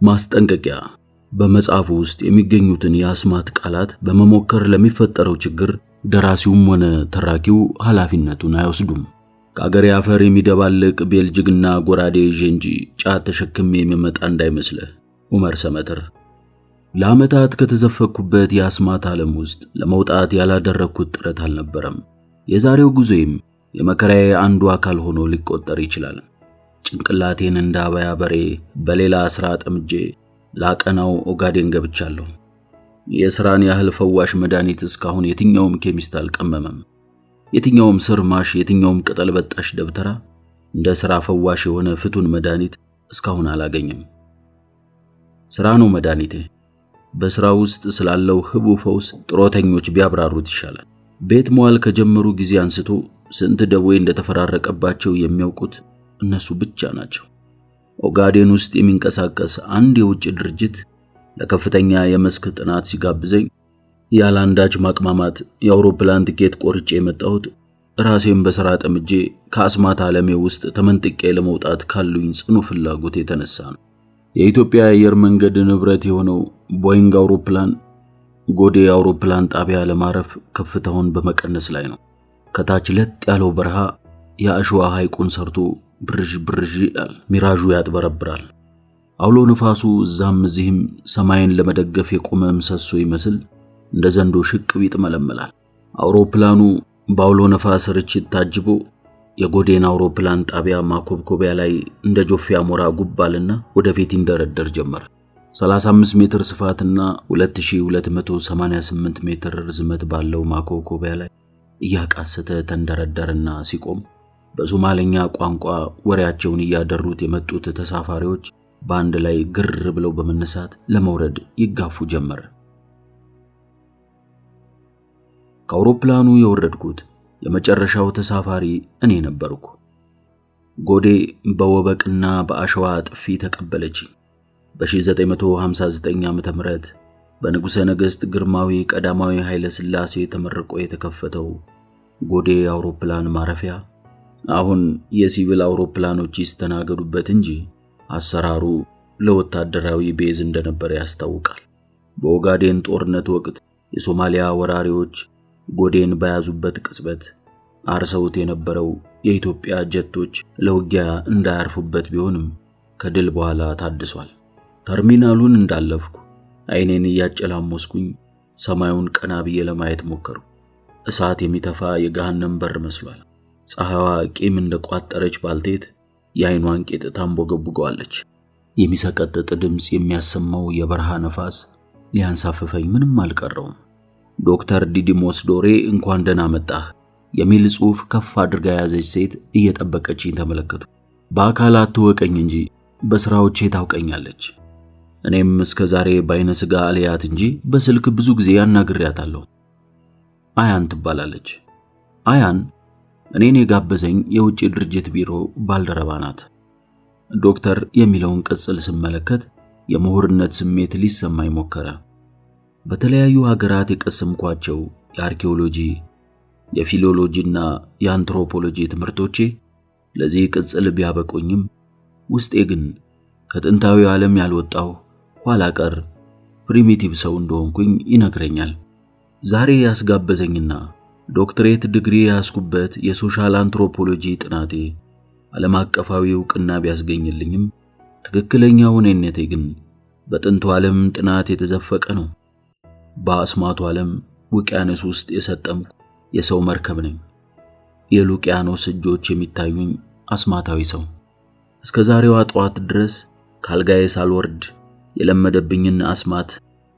ማስጠንቀቂያ በመጽሐፉ ውስጥ የሚገኙትን የአስማት ቃላት በመሞከር ለሚፈጠረው ችግር ደራሲውም ሆነ ተራኪው ኃላፊነቱን አይወስዱም። ከአገሬ አፈር የሚደባልቅ ቤልጅግና ጎራዴ ይዤ እንጂ ጫት ተሸክሜ የሚመጣ እንዳይመስልህ። ዑመር ሰመተር። ለዓመታት ከተዘፈኩበት የአስማት ዓለም ውስጥ ለመውጣት ያላደረኩት ጥረት አልነበረም። የዛሬው ጉዞዬም የመከራዬ አንዱ አካል ሆኖ ሊቆጠር ይችላል። ጭንቅላቴን እንደ አባያ በሬ በሌላ ስራ ጠምጄ ላቀናው ኦጋዴን ገብቻለሁ። የስራን ያህል ፈዋሽ መድኃኒት እስካሁን የትኛውም ኬሚስት አልቀመመም። የትኛውም ስርማሽ፣ የትኛውም ቅጠል በጣሽ ደብተራ እንደ ስራ ፈዋሽ የሆነ ፍቱን መድኃኒት እስካሁን አላገኘም። ስራ ነው መድኃኒቴ። በስራ ውስጥ ስላለው ህቡ ፈውስ ጥሮተኞች ቢያብራሩት ይሻላል። ቤት መዋል ከጀመሩ ጊዜ አንስቶ ስንት ደዌ እንደተፈራረቀባቸው የሚያውቁት እነሱ ብቻ ናቸው። ኦጋዴን ውስጥ የሚንቀሳቀስ አንድ የውጭ ድርጅት ለከፍተኛ የመስክ ጥናት ሲጋብዘኝ ያላንዳች ማቅማማት የአውሮፕላን ቲኬት ቆርጬ የመጣሁት ራሴን በሥራ ጠምጄ ከአስማት ዓለሜ ውስጥ ተመንጥቄ ለመውጣት ካሉኝ ጽኑ ፍላጎት የተነሳ ነው። የኢትዮጵያ አየር መንገድ ንብረት የሆነው ቦይንግ አውሮፕላን ጎዴ አውሮፕላን ጣቢያ ለማረፍ ከፍታውን በመቀነስ ላይ ነው። ከታች ለጥ ያለው በረሃ የአሸዋ ሐይቁን ሰርቶ ብርዥ ይላል። ሚራዡ ያጥበረብራል። አውሎ ንፋሱ እዛም እዚህም ሰማይን ለመደገፍ የቆመ ምሰሶ ይመስል እንደ ዘንዶ ሽቅብ ይጥመለመላል። አውሮፕላኑ በአውሎ ነፋስ ርችት ታጅቦ የጎዴን አውሮፕላን ጣቢያ ማኮብኮቢያ ላይ እንደ ጆፌ አሞራ ጉባልና ወደፊት ይንደረደር ጀመር። 35 ሜትር ስፋትና 2288 ሜትር ርዝመት ባለው ማኮብኮቢያ ላይ እያቃሰተ ተንደረደርና ሲቆም በሶማሌኛ ቋንቋ ወሬያቸውን እያደሩት የመጡት ተሳፋሪዎች በአንድ ላይ ግር ብለው በመነሳት ለመውረድ ይጋፉ ጀመር። ከአውሮፕላኑ የወረድኩት የመጨረሻው ተሳፋሪ እኔ ነበርኩ። ጎዴ በወበቅና በአሸዋ ጥፊ ተቀበለች። በ1959 ዓመተ ምህረት በንጉሠ ነገሥት ግርማዊ ቀዳማዊ ኃይለ ሥላሴ ተመርቆ የተከፈተው ጎዴ አውሮፕላን ማረፊያ አሁን የሲቪል አውሮፕላኖች ይስተናገዱበት እንጂ አሰራሩ ለወታደራዊ ቤዝ እንደነበረ ያስታውቃል። በኦጋዴን ጦርነት ወቅት የሶማሊያ ወራሪዎች ጎዴን በያዙበት ቅጽበት አርሰውት የነበረው የኢትዮጵያ ጀቶች ለውጊያ እንዳያርፉበት ቢሆንም ከድል በኋላ ታድሷል። ተርሚናሉን እንዳለፍኩ አይኔን እያጨላሞስኩኝ ሰማዩን ቀና ብዬ ለማየት ሞከርኩ። እሳት የሚተፋ የገሃነም በር መስሏል። ፀሐይዋ ቂም እንደቋጠረች ባልቴት የአይኗን ቄጥ ታንቦገቡገዋለች። የሚሰቀጥጥ ድምጽ የሚያሰማው የበረሃ ነፋስ ሊያንሳፍፈኝ ምንም አልቀረውም። ዶክተር ዲዲሞስ ዶሬ እንኳን ደህና መጣህ የሚል ጽሑፍ ከፍ አድርጋ የያዘች ሴት እየጠበቀችኝ ተመለከቱ። በአካል አትወቀኝ እንጂ በስራዎቼ ታውቀኛለች። እኔም እስከ ዛሬ በአይነ ስጋ አልያት እንጂ በስልክ ብዙ ጊዜ ያናግሬያታለሁ። አያን ትባላለች። አያን እኔን የጋበዘኝ የውጭ ድርጅት ቢሮ ባልደረባ ናት። ዶክተር የሚለውን ቅጽል ስመለከት የምሁርነት ስሜት ሊሰማኝ ሞከረ። በተለያዩ ሀገራት የቀሰምኳቸው የአርኪኦሎጂ፣ የፊሎሎጂና የአንትሮፖሎጂ ትምህርቶቼ ለዚህ ቅጽል ቢያበቁኝም ውስጤ ግን ከጥንታዊ ዓለም ያልወጣው ኋላ ቀር ፕሪሚቲቭ ሰው እንደሆንኩኝ ይነግረኛል። ዛሬ ያስጋበዘኝና ዶክትሬት ዲግሪ ያስኩበት የሶሻል አንትሮፖሎጂ ጥናቴ ዓለም አቀፋዊ ዕውቅና ቢያስገኝልኝም ትክክለኛው እኔነቴ ግን በጥንቱ ዓለም ጥናት የተዘፈቀ ነው። በአስማቱ ዓለም ውቅያኖስ ውስጥ የሰጠምኩ የሰው መርከብ ነኝ። የሉቅያኖስ እጆች የሚታዩኝ አስማታዊ ሰው። እስከ ዛሬዋ ጠዋት ድረስ ካልጋዬ ሳልወርድ የለመደብኝን አስማት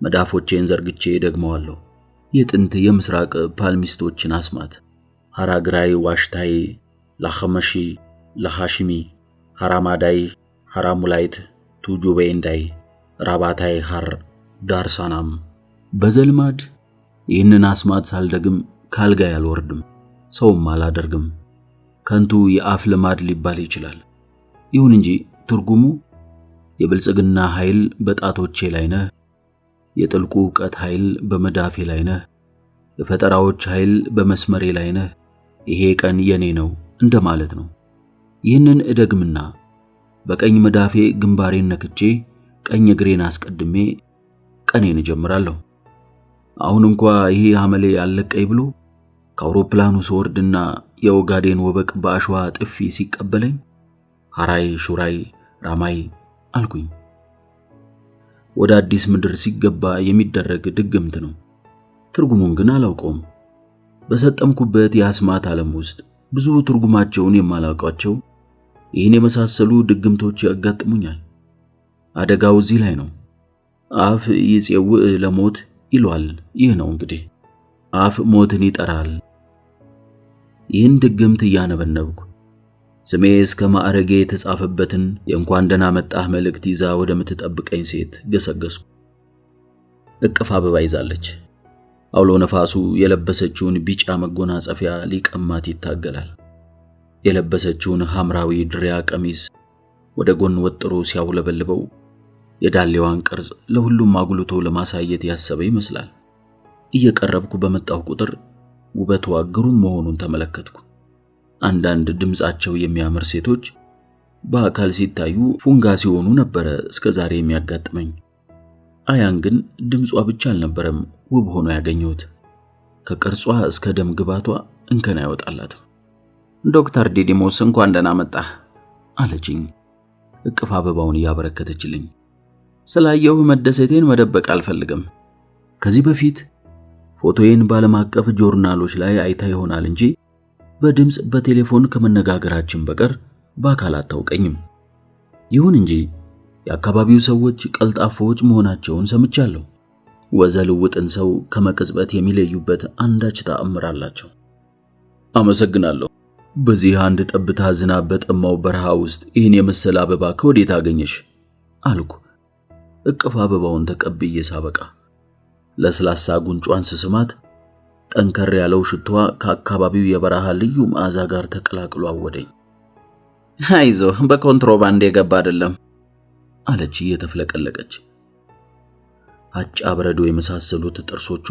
መዳፎቼን ዘርግቼ ደግመዋለሁ። የጥንት የምስራቅ ፓልሚስቶችን አስማት ሐራግራይ፣ ዋሽታይ፣ ላኸመሺ፣ ለሃሽሚ፣ ሐራማዳይ፣ ሐራሙላይት፣ ቱጁቤንዳይ፣ ራባታይ፣ ሐር ዳርሳናም። በዘልማድ ይህንን አስማት ሳልደግም ካልጋዬ አልወርድም፣ ሰውም አላደርግም። ከንቱ የአፍ ልማድ ሊባል ይችላል። ይሁን እንጂ ትርጉሙ የብልጽግና ኃይል በጣቶቼ ላይ ነህ፣ የጥልቁ ዕውቀት ኃይል በመዳፌ ላይ ነህ፣ የፈጠራዎች ኃይል በመስመሬ ላይ ነህ፣ ይሄ ቀን የኔ ነው እንደማለት ነው። ይህንን እደግምና በቀኝ መዳፌ ግንባሬን ነክቼ ቀኝ እግሬን አስቀድሜ ቀኔን እጀምራለሁ። አሁን እንኳን ይሄ ሐመሌ አለቀይ ብሎ ከአውሮፕላኑ ስወርድና የኦጋዴን ወበቅ በአሸዋ ጥፊ ሲቀበለኝ ሐራይ ሹራይ ራማይ አልኩኝ። ወደ አዲስ ምድር ሲገባ የሚደረግ ድግምት ነው። ትርጉሙን ግን አላውቀውም። በሰጠምኩበት የአስማት ዓለም ውስጥ ብዙ ትርጉማቸውን የማላውቃቸው ይህን የመሳሰሉ ድግምቶች ያጋጥሙኛል። አደጋው እዚህ ላይ ነው። አፍ ይጼውዕ ለሞት ይሏል። ይህ ነው እንግዲህ አፍ ሞትን ይጠራል። ይህን ድግምት እያነበነብኩ ስሜ እስከ ማዕረጌ የተጻፈበትን የእንኳን ደህና መጣህ መልእክት ይዛ ወደምትጠብቀኝ ሴት ገሰገስኩ። እቅፍ አበባ ይዛለች። አውሎ ነፋሱ የለበሰችውን ቢጫ መጎናጸፊያ ሊቀማት ይታገላል። የለበሰችውን ሐምራዊ ድሪያ ቀሚስ ወደ ጎን ወጥሮ ሲያውለበልበው የዳሌዋን ቅርጽ ለሁሉም አጉልቶ ለማሳየት ያሰበ ይመስላል። እየቀረብኩ በመጣሁ ቁጥር ውበቷ ግሩም መሆኑን ተመለከትኩ። አንዳንድ ድምጻቸው የሚያምር ሴቶች በአካል ሲታዩ ፉንጋ ሲሆኑ ነበር እስከዛሬ የሚያጋጥመኝ። አያን ግን ድምጿ ብቻ አልነበረም ውብ ሆኖ ያገኘሁት። ከቅርጿ እስከ ደም ግባቷ እንከን አይወጣላትም። ዶክተር ዲዲሞስ እንኳን ደህና መጣህ አለችኝ፣ እቅፍ አበባውን እያበረከተችልኝ። ስላየሁ መደሰቴን መደበቅ አልፈልግም። ከዚህ በፊት ፎቶዬን ባለም አቀፍ ጆርናሎች ላይ አይታ ይሆናል እንጂ በድምጽ በቴሌፎን ከመነጋገራችን በቀር በአካል አታውቀኝም። ይሁን እንጂ የአካባቢው ሰዎች ቀልጣፎች መሆናቸውን ሰምቻለሁ። ወዘልውጥን ሰው ከመቅጽበት የሚለዩበት አንዳች ተአምር አላቸው። አመሰግናለሁ። በዚህ አንድ ጠብታ ዝናብ በጠማው በረሃ ውስጥ ይህን የመሰለ አበባ ከወዴት አገኘሽ አልኩ። እቅፍ አበባውን ተቀብዬ ሳበቃ ለስላሳ ጉንጯን ስስማት ጠንከር ያለው ሽቷ ከአካባቢው የበረሃ ልዩ መዓዛ ጋር ተቀላቅሎ አወደኝ። አይዞህ በኮንትሮባንድ የገባ አይደለም አለች እየተፍለቀለቀች። አጫ በረዶ የመሳሰሉት ጥርሶቿ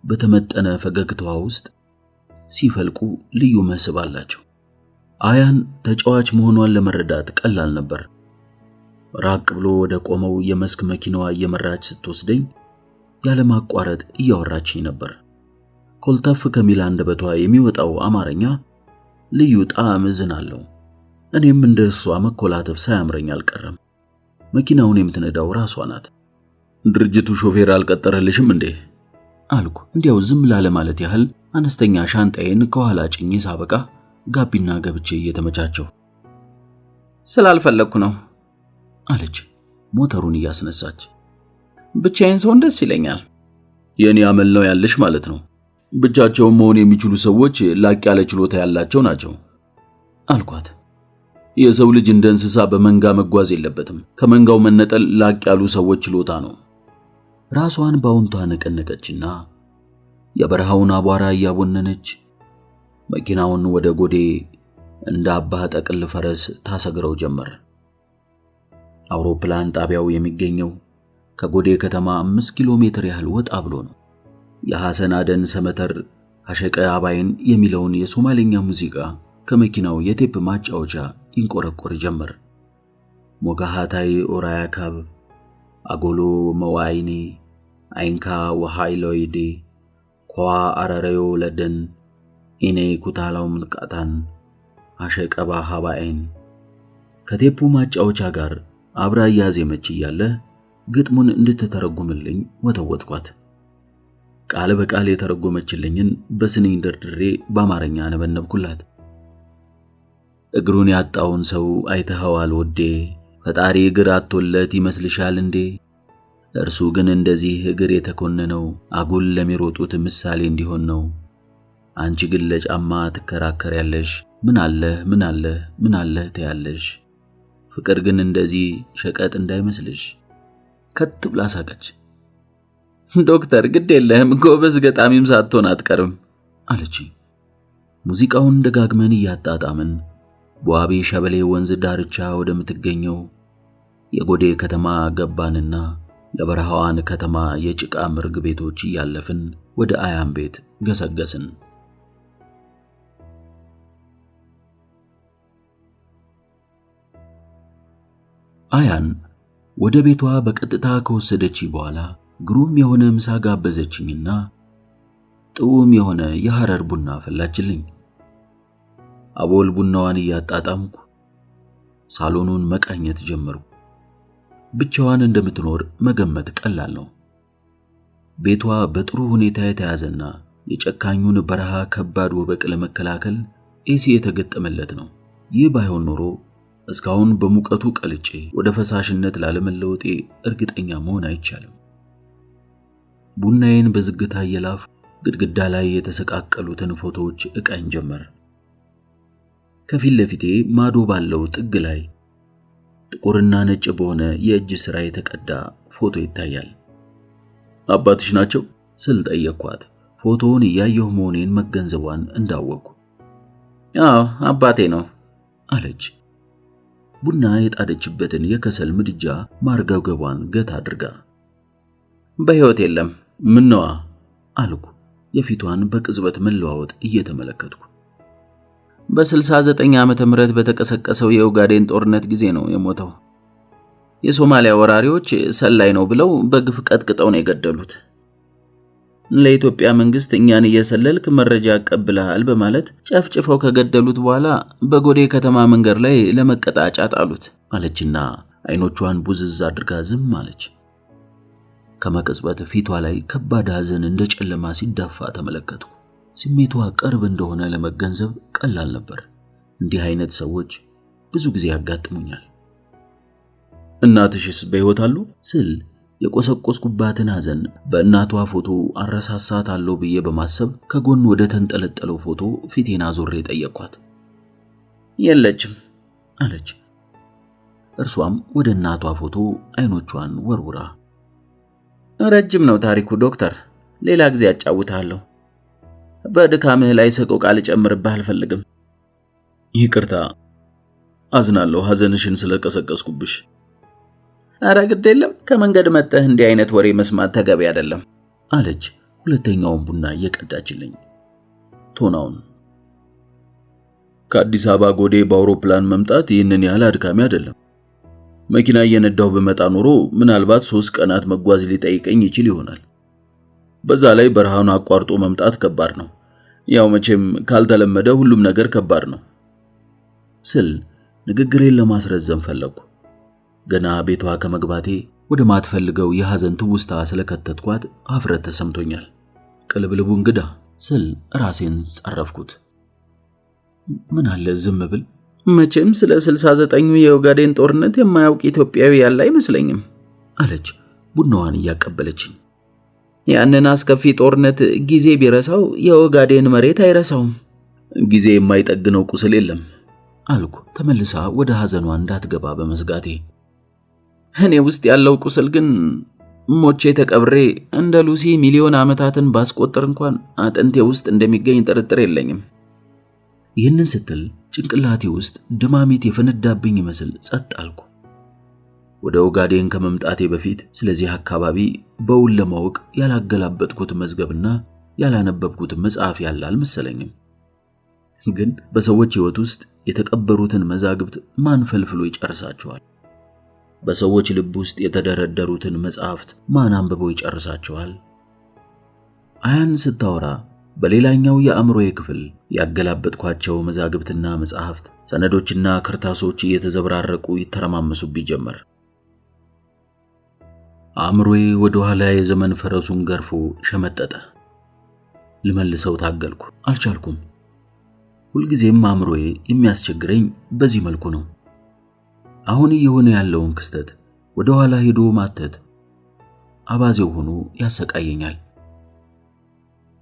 በተመጠነ ፈገግታዋ ውስጥ ሲፈልቁ ልዩ መስህብ አላቸው። አያን ተጫዋች መሆኗን ለመረዳት ቀላል ነበር። ራቅ ብሎ ወደ ቆመው የመስክ መኪናዋ እየመራች ስትወስደኝ ያለማቋረጥ እያወራችኝ ነበር። ኮልታፍ ከሚል አንደበቷ የሚወጣው አማርኛ ልዩ ጣዕም አለው። እኔም እንደሷ መኮላተፍ ሳያምረኝ አልቀረም። መኪናውን የምትነዳው ራሷ ናት። ድርጅቱ ሾፌር አልቀጠረልሽም እንዴ አልኩ። እንዲያው ዝም ላለ ማለት ያህል አነስተኛ ሻንጣዬን ከኋላ ጭኜ ሳበቃ ጋቢና ገብቼ እየተመቻቸው። ስላልፈለኩ ነው አለች ሞተሩን እያስነሳች። ብቻዬን ሰው ደስ ይለኛል። የኔ አመል ነው ያለሽ ማለት ነው። ብቻቸውን መሆን የሚችሉ ሰዎች ላቅ ያለ ችሎታ ያላቸው ናቸው አልኳት። የሰው ልጅ እንደ እንስሳ በመንጋ መጓዝ የለበትም። ከመንጋው መነጠል ላቅ ያሉ ሰዎች ችሎታ ነው። ራሷን ባውንቷ ነቀነቀችና የበረሃውን አቧራ እያቦነነች መኪናውን ወደ ጎዴ እንደ አባ ጠቅል ፈረስ ታሰግረው ጀመር። አውሮፕላን ጣቢያው የሚገኘው ከጎዴ ከተማ 5 ኪሎ ሜትር ያህል ወጣ ብሎ ነው። የሐሰን አደን ሰመተር አሸቀ አባይን የሚለውን የሶማሌኛ ሙዚቃ ከመኪናው የቴፕ ማጫወቻ ይንቆረቆር ጀመር። ሞጋሃታይ ኦራያካብ አጎሎ መዋይኒ አይንካ ወሃይሎይዲ ኳ አረረዮ ለደን ኢኔ ኩታላው ምንቃታን አሸቀባ ሐባይን ከቴፑ ማጫወቻ ጋር አብራ ያዜመች እያለ ግጥሙን እንድትተረጉምልኝ ወተወትኳት። ቃል በቃል የተረጎመችልኝን በስንኝ ደርድሬ በአማርኛ ነበነብኩላት። እግሩን ያጣውን ሰው አይተኸዋል ወዴ፣ ፈጣሪ እግር አጥቶለት ይመስልሻል እንዴ? እርሱ ግን እንደዚህ እግር የተኮነነው አጉል ለሚሮጡት ምሳሌ እንዲሆን ነው። አንቺ ግን ለጫማ ትከራከሪያለሽ። ምን አለ ትያለሽ። ፍቅር ግን እንደዚህ ሸቀጥ እንዳይመስልሽ። ከት ብላ ሳቀች። ዶክተር ግድ የለህም ጎበዝ ገጣሚም ሳትሆን አትቀርም አለች። ሙዚቃውን ደጋግመን እያጣጣምን በዋቢ ሸበሌ ወንዝ ዳርቻ ወደምትገኘው የጎዴ ከተማ ገባንና የበረሃዋን ከተማ የጭቃ ምርግ ቤቶች እያለፍን ወደ አያን ቤት ገሰገስን። አያን ወደ ቤቷ በቀጥታ ከወሰደች በኋላ ግሩም የሆነ ምሳ ጋበዘችኝና ጥዑም የሆነ የሐረር ቡና ፈላችልኝ። አቦል ቡናዋን እያጣጣምኩ ሳሎኑን መቃኘት ጀመርኩ። ብቻዋን እንደምትኖር መገመት ቀላል ነው። ቤቷ በጥሩ ሁኔታ የተያዘና የጨካኙን በረሃ ከባድ ወበቅ ለመከላከል ኤሲ የተገጠመለት ነው። ይህ ባይሆን ኖሮ እስካሁን በሙቀቱ ቀልጬ ወደ ፈሳሽነት ላለመለወጤ እርግጠኛ መሆን አይቻልም። ቡናዬን በዝግታ እየላፍ ግድግዳ ላይ የተሰቃቀሉትን ፎቶዎች እቃኝ ጀመር። ከፊት ለፊቴ ማዶ ባለው ጥግ ላይ ጥቁርና ነጭ በሆነ የእጅ ሥራ የተቀዳ ፎቶ ይታያል። አባትሽ ናቸው ስል ጠየቅኳት፣ ፎቶውን እያየሁ መሆኔን መገንዘቧን እንዳወቅኩ። አዎ አባቴ ነው አለች። ቡና የጣደችበትን የከሰል ምድጃ ማርገብገቧን ገታ አድርጋ። በሕይወት የለም። ምነዋ አልኩ፣ የፊቷን በቅጽበት መለዋወጥ እየተመለከትኩ። በ69 ዓመተ ምህረት በተቀሰቀሰው የኡጋዴን ጦርነት ጊዜ ነው የሞተው። የሶማሊያ ወራሪዎች ሰላይ ነው ብለው በግፍ ቀጥቅጠው ነው የገደሉት። ለኢትዮጵያ መንግስት እኛን እየሰለልክ መረጃ አቀብለሃል በማለት ጨፍጭፈው ከገደሉት በኋላ በጎዴ ከተማ መንገድ ላይ ለመቀጣጫ ጣሉት አለችና አይኖቿን ቡዝዝ አድርጋ ዝም አለች። ከመቅጽበት ፊቷ ላይ ከባድ ሐዘን እንደ ጨለማ ሲዳፋ ተመለከትኩ። ስሜቷ ቅርብ እንደሆነ ለመገንዘብ ቀላል ነበር። እንዲህ አይነት ሰዎች ብዙ ጊዜ ያጋጥሙኛል። እናትሽስ በሕይወት አሉ ስል የቆሰቆስኩባትን ሐዘን በእናቷ ፎቶ አረሳሳታለሁ ብዬ በማሰብ ከጎን ወደ ተንጠለጠለው ፎቶ ፊቴን አዞሬ ጠየቅኳት። የለችም አለች። እርሷም ወደ እናቷ ፎቶ አይኖቿን ወርውራ፣ ረጅም ነው ታሪኩ ዶክተር፣ ሌላ ጊዜ አጫውታለሁ። በድካምህ ላይ ሰቆቃ ልጨምርብህ አልፈልግም። ይቅርታ፣ አዝናለሁ ሐዘንሽን ስለቀሰቀስኩብሽ። ኧረ ግድ የለም፣ ከመንገድ መጥተህ እንዲህ አይነት ወሬ መስማት ተገቢ አይደለም አለች ሁለተኛውን ቡና እየቀዳችልኝ። ቶናውን ከአዲስ አበባ ጎዴ በአውሮፕላን መምጣት ይህንን ያህል አድካሚ አይደለም። መኪና እየነዳሁ በመጣ ኖሮ ምናልባት 3 ቀናት መጓዝ ሊጠይቀኝ ይችል ይሆናል። በዛ ላይ በረሃውን አቋርጦ መምጣት ከባድ ነው። ያው መቼም ካልተለመደ ሁሉም ነገር ከባድ ነው ስል ንግግሬን ለማስረዘም ፈለኩ። ገና ቤቷ ከመግባቴ ወደ ማትፈልገው የሐዘን ትውስታ ስለከተትኳት አፍረት ተሰምቶኛል። ቅልብልቡ እንግዳ ስል ራሴን ጸረፍኩት። ምን አለ ዝም ብል። መቼም ስለ 69ኙ የኡጋዴን ጦርነት የማያውቅ ኢትዮጵያዊ ያለ አይመስለኝም አለች ቡናዋን እያቀበለችኝ። ያንን አስከፊ ጦርነት ጊዜ ቢረሳው የኡጋዴን መሬት አይረሳውም። ጊዜ የማይጠግነው ቁስል የለም አልኩ፣ ተመልሳ ወደ ሐዘኗ እንዳትገባ በመስጋቴ። እኔ ውስጥ ያለው ቁስል ግን ሞቼ ተቀብሬ እንደ ሉሲ ሚሊዮን ዓመታትን ባስቆጥር እንኳን አጥንቴ ውስጥ እንደሚገኝ ጥርጥር የለኝም። ይህንን ስትል ጭንቅላቴ ውስጥ ድማሚት የፈነዳብኝ ይመስል ጸጥ አልኩ። ወደ ኡጋዴን ከመምጣቴ በፊት ስለዚህ አካባቢ በውል ለማወቅ ያላገላበጥኩት መዝገብና ያላነበብኩት መጽሐፍ ያለ አልመሰለኝም። ግን በሰዎች ሕይወት ውስጥ የተቀበሩትን መዛግብት ማን ፈልፍሎ ይጨርሳቸዋል? በሰዎች ልብ ውስጥ የተደረደሩትን መጽሐፍት ማን አንብቦ ይጨርሳቸዋል? አያን ስታወራ በሌላኛው የአእምሮዬ ክፍል ያገላበጥኳቸው መዛግብትና መጽሐፍት፣ ሰነዶችና ክርታሶች እየተዘበራረቁ ይተረማመሱብኝ ጀመር። አእምሮዬ ወደ ኋላ የዘመን ፈረሱን ገርፎ ሸመጠጠ። ልመልሰው ታገልኩ፣ አልቻልኩም። ሁልጊዜም አእምሮዬ የሚያስቸግረኝ በዚህ መልኩ ነው። አሁን እየሆነ ያለውን ክስተት ወደ ኋላ ሄዶ ማተት አባዜው ሆኖ ያሰቃየኛል።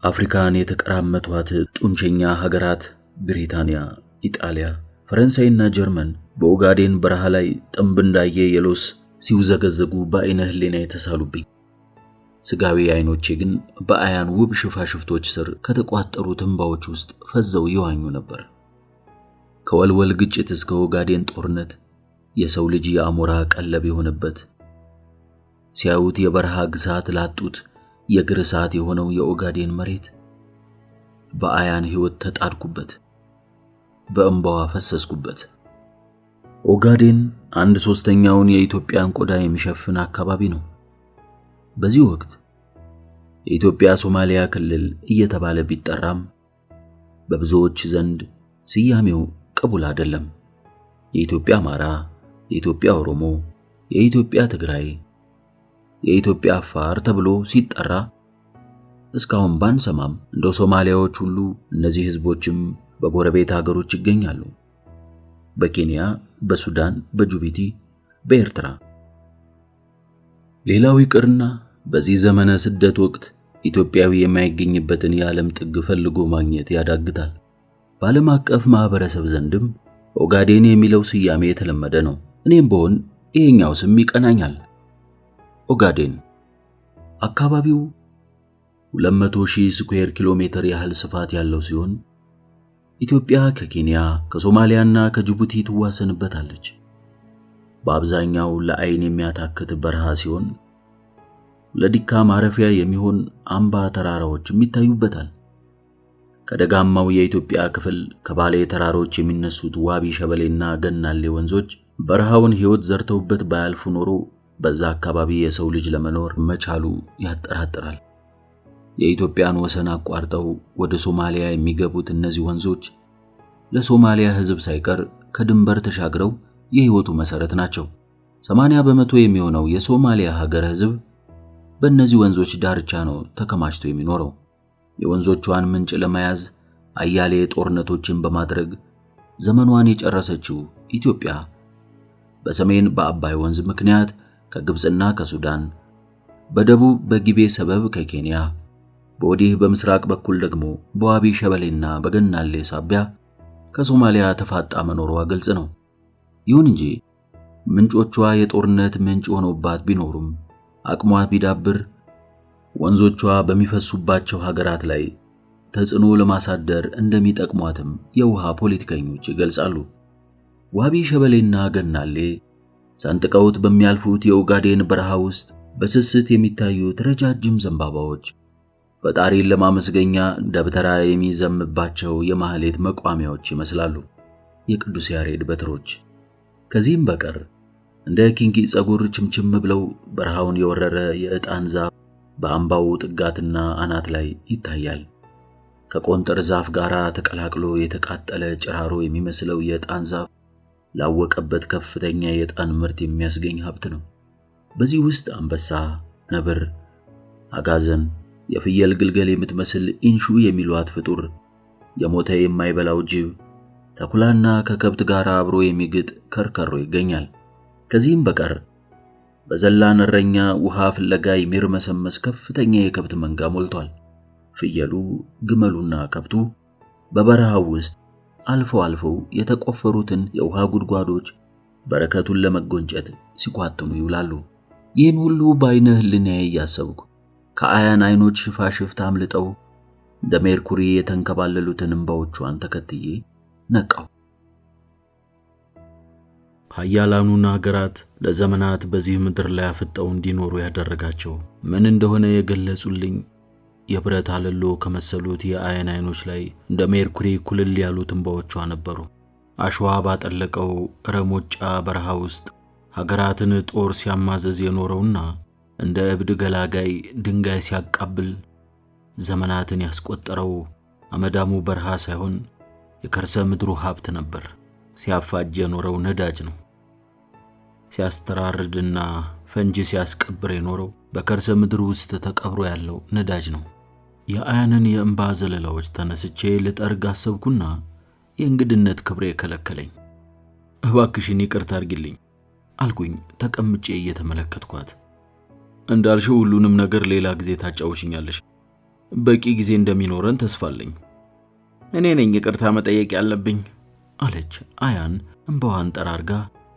አፍሪካን የተቀራመቷት ጡንቸኛ ሀገራት ብሪታንያ፣ ኢጣሊያ፣ ፈረንሳይና ጀርመን በኡጋዴን በረሃ ላይ ጥንብ እንዳየ የሎስ ሲውዘገዘጉ በአይነ ህሊና የተሳሉብኝ። ስጋዊ አይኖቼ ግን በአያን ውብ ሽፋሽፍቶች ስር ከተቋጠሩ እንባዎች ውስጥ ፈዘው ይዋኙ ነበር። ከወልወል ግጭት እስከ ኡጋዴን ጦርነት የሰው ልጅ የአሞራ ቀለብ የሆነበት፣ ሲያዩት የበረሃ ግሳት ላጡት የግር እሳት የሆነው የኡጋዴን መሬት በአያን ሕይወት ተጣድኩበት፣ በእንባዋ ፈሰስኩበት። ኦጋዴን 1/3ኛውን የኢትዮጵያን ቆዳ የሚሸፍን አካባቢ ነው። በዚህ ወቅት የኢትዮጵያ ሶማሊያ ክልል እየተባለ ቢጠራም በብዙዎች ዘንድ ስያሜው ቅቡል አይደለም። የኢትዮጵያ አማራ፣ የኢትዮጵያ ኦሮሞ፣ የኢትዮጵያ ትግራይ፣ የኢትዮጵያ አፋር ተብሎ ሲጠራ እስካሁን ባንሰማም እንደ ሶማሊያዎች ሁሉ እነዚህ ህዝቦችም በጎረቤት ሀገሮች ይገኛሉ። በኬንያ፣ በሱዳን፣ በጅቡቲ፣ በኤርትራ። ሌላው ይቅርና በዚህ ዘመነ ስደት ወቅት ኢትዮጵያዊ የማይገኝበትን የዓለም ጥግ ፈልጎ ማግኘት ያዳግታል። በዓለም አቀፍ ማህበረሰብ ዘንድም ኦጋዴን የሚለው ስያሜ የተለመደ ነው። እኔም ብሆን ይሄኛው ስም ይቀናኛል። ኦጋዴን አካባቢው 200,000 ስኩዌር ኪሎ ሜትር ያህል ስፋት ያለው ሲሆን ኢትዮጵያ ከኬንያ ከሶማሊያና ከጅቡቲ ትዋሰንበታለች። በአብዛኛው ለዓይን የሚያታክት በረሃ ሲሆን ለዲካ ማረፊያ የሚሆን አምባ ተራራዎችም ይታዩበታል። ከደጋማው የኢትዮጵያ ክፍል ከባሌ ተራሮች የሚነሱት ዋቢ ሸበሌና ገናሌ ወንዞች በረሃውን ሕይወት ዘርተውበት ባያልፉ ኖሮ በዛ አካባቢ የሰው ልጅ ለመኖር መቻሉ ያጠራጥራል። የኢትዮጵያን ወሰን አቋርጠው ወደ ሶማሊያ የሚገቡት እነዚህ ወንዞች ለሶማሊያ ሕዝብ ሳይቀር ከድንበር ተሻግረው የሕይወቱ መሰረት ናቸው። 80% የሚሆነው የሶማሊያ ሀገር ሕዝብ በእነዚህ ወንዞች ዳርቻ ነው ተከማችቶ የሚኖረው። የወንዞቿን ምንጭ ለመያዝ አያሌ ጦርነቶችን በማድረግ ዘመኗን የጨረሰችው ኢትዮጵያ በሰሜን በአባይ ወንዝ ምክንያት ከግብጽና ከሱዳን፣ በደቡብ በጊቤ ሰበብ ከኬንያ፣ በወዲህ በምስራቅ በኩል ደግሞ በዋቢ ሸበሌና በገናሌ ሳቢያ ከሶማሊያ ተፋጣ መኖሯ ግልጽ ነው። ይሁን እንጂ ምንጮቿ የጦርነት ምንጭ ሆነውባት ቢኖሩም አቅሟ ቢዳብር ወንዞቿ በሚፈሱባቸው ሀገራት ላይ ተጽዕኖ ለማሳደር እንደሚጠቅሟትም የውሃ ፖለቲከኞች ይገልጻሉ። ዋቢ ሸበሌና ገናሌ ሰንጥቀውት በሚያልፉት የኦጋዴን በረሃ ውስጥ በስስት የሚታዩት ረጃጅም ዘንባባዎች ፈጣሪን ለማመስገኛ ደብተራ የሚዘምባቸው የማህሌት መቋሚያዎች ይመስላሉ፣ የቅዱስ ያሬድ በትሮች። ከዚህም በቀር እንደ ኪንጊ ጸጉር ችምችም ብለው በረሃውን የወረረ የዕጣን ዛፍ በአምባው ጥጋትና አናት ላይ ይታያል። ከቆንጠር ዛፍ ጋር ተቀላቅሎ የተቃጠለ ጭራሮ የሚመስለው የዕጣን ዛፍ ላወቀበት ከፍተኛ የዕጣን ምርት የሚያስገኝ ሀብት ነው። በዚህ ውስጥ አንበሳ፣ ነብር፣ አጋዘን፣ የፍየል ግልገል የምትመስል ኢንሹ የሚሏት ፍጡር፣ የሞተ የማይበላው ጅብ፣ ተኩላና ከከብት ጋር አብሮ የሚግጥ ከርከሮ ይገኛል። ከዚህም በቀር በዘላን እረኛ ውሃ ፍለጋ የሚርመሰመስ ከፍተኛ የከብት መንጋ ሞልቷል። ፍየሉ፣ ግመሉና ከብቱ በበረሃው ውስጥ አልፈው የተቆፈሩትን የውሃ ጉድጓዶች በረከቱን ለመጎንጨት ሲኳትኑ ይውላሉ። ይህን ሁሉ በዓይነ ሕሊናዬ እያሰብኩ ከአያን አይኖች ሽፋሽፍት አምልጠው እንደ ሜርኩሪ የተንከባለሉትን እንባዎቿን ተከትዬ ነቃው። ኃያላኑን ሀገራት ለዘመናት በዚህ ምድር ላይ አፍጠው እንዲኖሩ ያደረጋቸው ምን እንደሆነ የገለጹልኝ የብረት አለሎ ከመሰሉት የአያን አይኖች ላይ እንደ ሜርኩሪ ኩልል ያሉት እንባዎቿ ነበሩ። አሸዋ ባጠለቀው ረሞጫ በረሃ ውስጥ ሀገራትን ጦር ሲያማዘዝ የኖረውና እንደ እብድ ገላጋይ ድንጋይ ሲያቃብል ዘመናትን ያስቆጠረው አመዳሙ በረሃ ሳይሆን የከርሰ ምድሩ ሀብት ነበር። ሲያፋጅ የኖረው ነዳጅ ነው። ሲያስተራርድና ፈንጂ ሲያስቀብር የኖረው በከርሰ ምድር ውስጥ ተቀብሮ ያለው ነዳጅ ነው። የአያንን የእንባ ዘለላዎች ተነስቼ ልጠርግ አሰብኩና የእንግድነት ክብሬ ከለከለኝ። እባክሽን ይቅርታ አድርጊልኝ አልኩኝ ተቀምጬ እየተመለከትኳት። እንዳልሽው ሁሉንም ነገር ሌላ ጊዜ ታጫውሽኛለሽ። በቂ ጊዜ እንደሚኖረን ተስፋለኝ። እኔ ነኝ ይቅርታ መጠየቅ ያለብኝ አለች አያን እንባዋን ጠራርጋ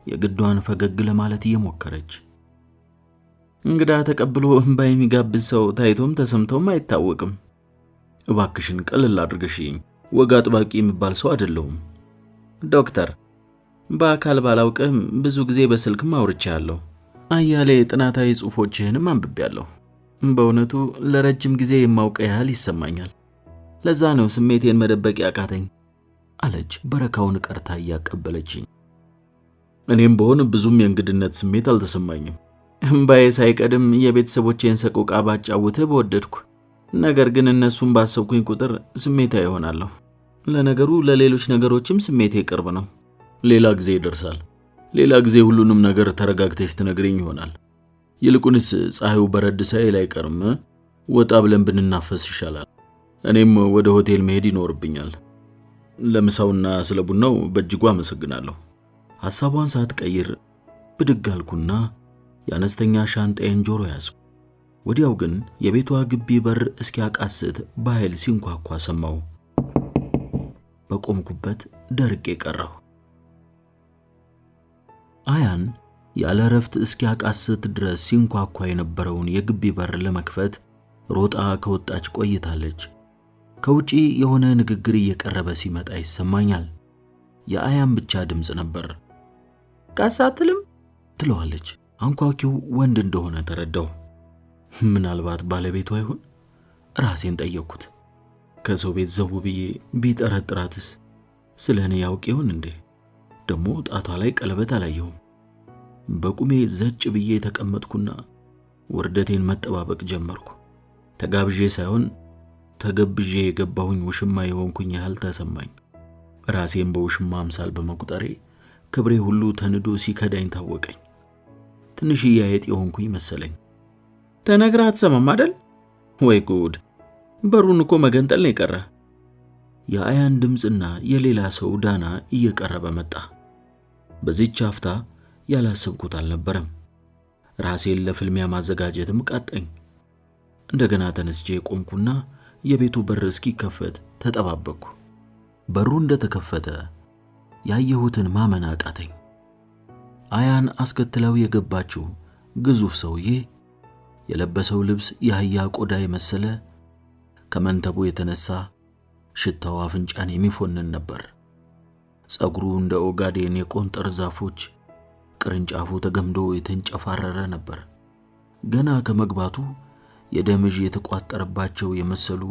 የግዷን ፈገግ ለማለት እየሞከረች። እንግዳ ተቀብሎ እንባ የሚጋብዝ ሰው ታይቶም ተሰምቶም አይታወቅም። እባክሽን ቀለል አድርገሽኝ፣ ወግ አጥባቂ የሚባል ሰው አይደለሁም። ዶክተር፣ በአካል ባላውቅም ብዙ ጊዜ በስልክም አውርቻለሁ። አያሌ ጥናታዊ ጽሑፎችህንም አንብቤያለሁ። በእውነቱ ለረጅም ጊዜ የማውቅ ያህል ይሰማኛል። ለዛ ነው ስሜቴን መደበቅ ያቃተኝ አለች በረካውን ቀርታ እያቀበለችኝ። እኔም በሆነ ብዙም የእንግድነት ስሜት አልተሰማኝም። እምባዬ ሳይቀድም የቤተሰቦቼን ሰቆቃ ባጫውትህ በወደድኩ። ነገር ግን እነሱን ባሰብኩኝ ቁጥር ስሜታዊ እሆናለሁ። ለነገሩ ለሌሎች ነገሮችም ስሜቴ ቅርብ ነው። ሌላ ጊዜ ይደርሳል። ሌላ ጊዜ ሁሉንም ነገር ተረጋግተሽ ትነግሪኝ ይሆናል። ይልቁንስ ፀሐዩ በረድ ሳይል አይቀርም። ወጣ ብለን ብንናፈስ ይሻላል። እኔም ወደ ሆቴል መሄድ ይኖርብኛል። ለምሳውና ስለ ቡናው በእጅጉ አመሰግናለሁ። ሐሳቧን ሳትቀይር ብድግ አልኩና የአነስተኛ ሻንጣዬን ጆሮ ያዝኩ። ወዲያው ግን የቤቷ ግቢ በር እስኪያቃስት በኃይል ሲንኳኳ ሰማሁ። በቆምኩበት ደርቄ ቀረሁ። አያን ያለ ረፍት እስኪያቃስት ድረስ ሲንኳኳ የነበረውን የግቢ በር ለመክፈት ሮጣ ከወጣች ቆይታለች። ከውጪ የሆነ ንግግር እየቀረበ ሲመጣ ይሰማኛል። የአያን ብቻ ድምጽ ነበር። ቀስ አትልም ትለዋለች። አንኳኪው ወንድ እንደሆነ ተረዳው። ምናልባት ባለቤቷ ይሆን? ራሴን ጠየቅኩት። ከሰው ቤት ዘው ብዬ ቢጠረጥራትስ? ስለ እኔ ያውቅ ይሆን እንዴ? ደሞ ጣቷ ላይ ቀለበት አላየሁም። በቁሜ ዘጭ ብዬ ተቀመጥኩና ወርደቴን መጠባበቅ ጀመርኩ። ተጋብዤ ሳይሆን ተገብዤ የገባሁኝ ውሽማ የሆንኩኝ ያህል ተሰማኝ። ራሴን በውሽማ አምሳል በመቁጠሬ ክብሬ ሁሉ ተንዶ ሲከዳኝ ታወቀኝ። ትንሽዬ አይጥ የሆንኩኝ መሰለኝ። ተነግረህ አትሰማም አይደል? ወይ ጉድ! በሩን እኮ መገንጠል ነው የቀረ። የአያን ድምጽና የሌላ ሰው ዳና እየቀረበ መጣ። በዚህች አፍታ ያላሰብኩት አልነበረም። ራሴን ለፍልሚያ ማዘጋጀትም ቃጠኝ። እንደገና ተነስቼ ቆምኩና የቤቱ በር እስኪከፈት ተጠባበቅኩ። በሩ እንደተከፈተ ያየሁትን ማመን አቃተኝ። አያን አስከትለው የገባችው ግዙፍ ሰውዬ የለበሰው ልብስ የአህያ ቆዳ የመሰለ ከመንተቡ የተነሳ ሽታው አፍንጫን የሚፎንን ነበር። ጸጉሩ እንደ ኦጋዴን የቆንጠር ዛፎች ቅርንጫፉ ተገምዶ የተንጨፋረረ ነበር። ገና ከመግባቱ የደምዥ የተቋጠረባቸው የመሰሉ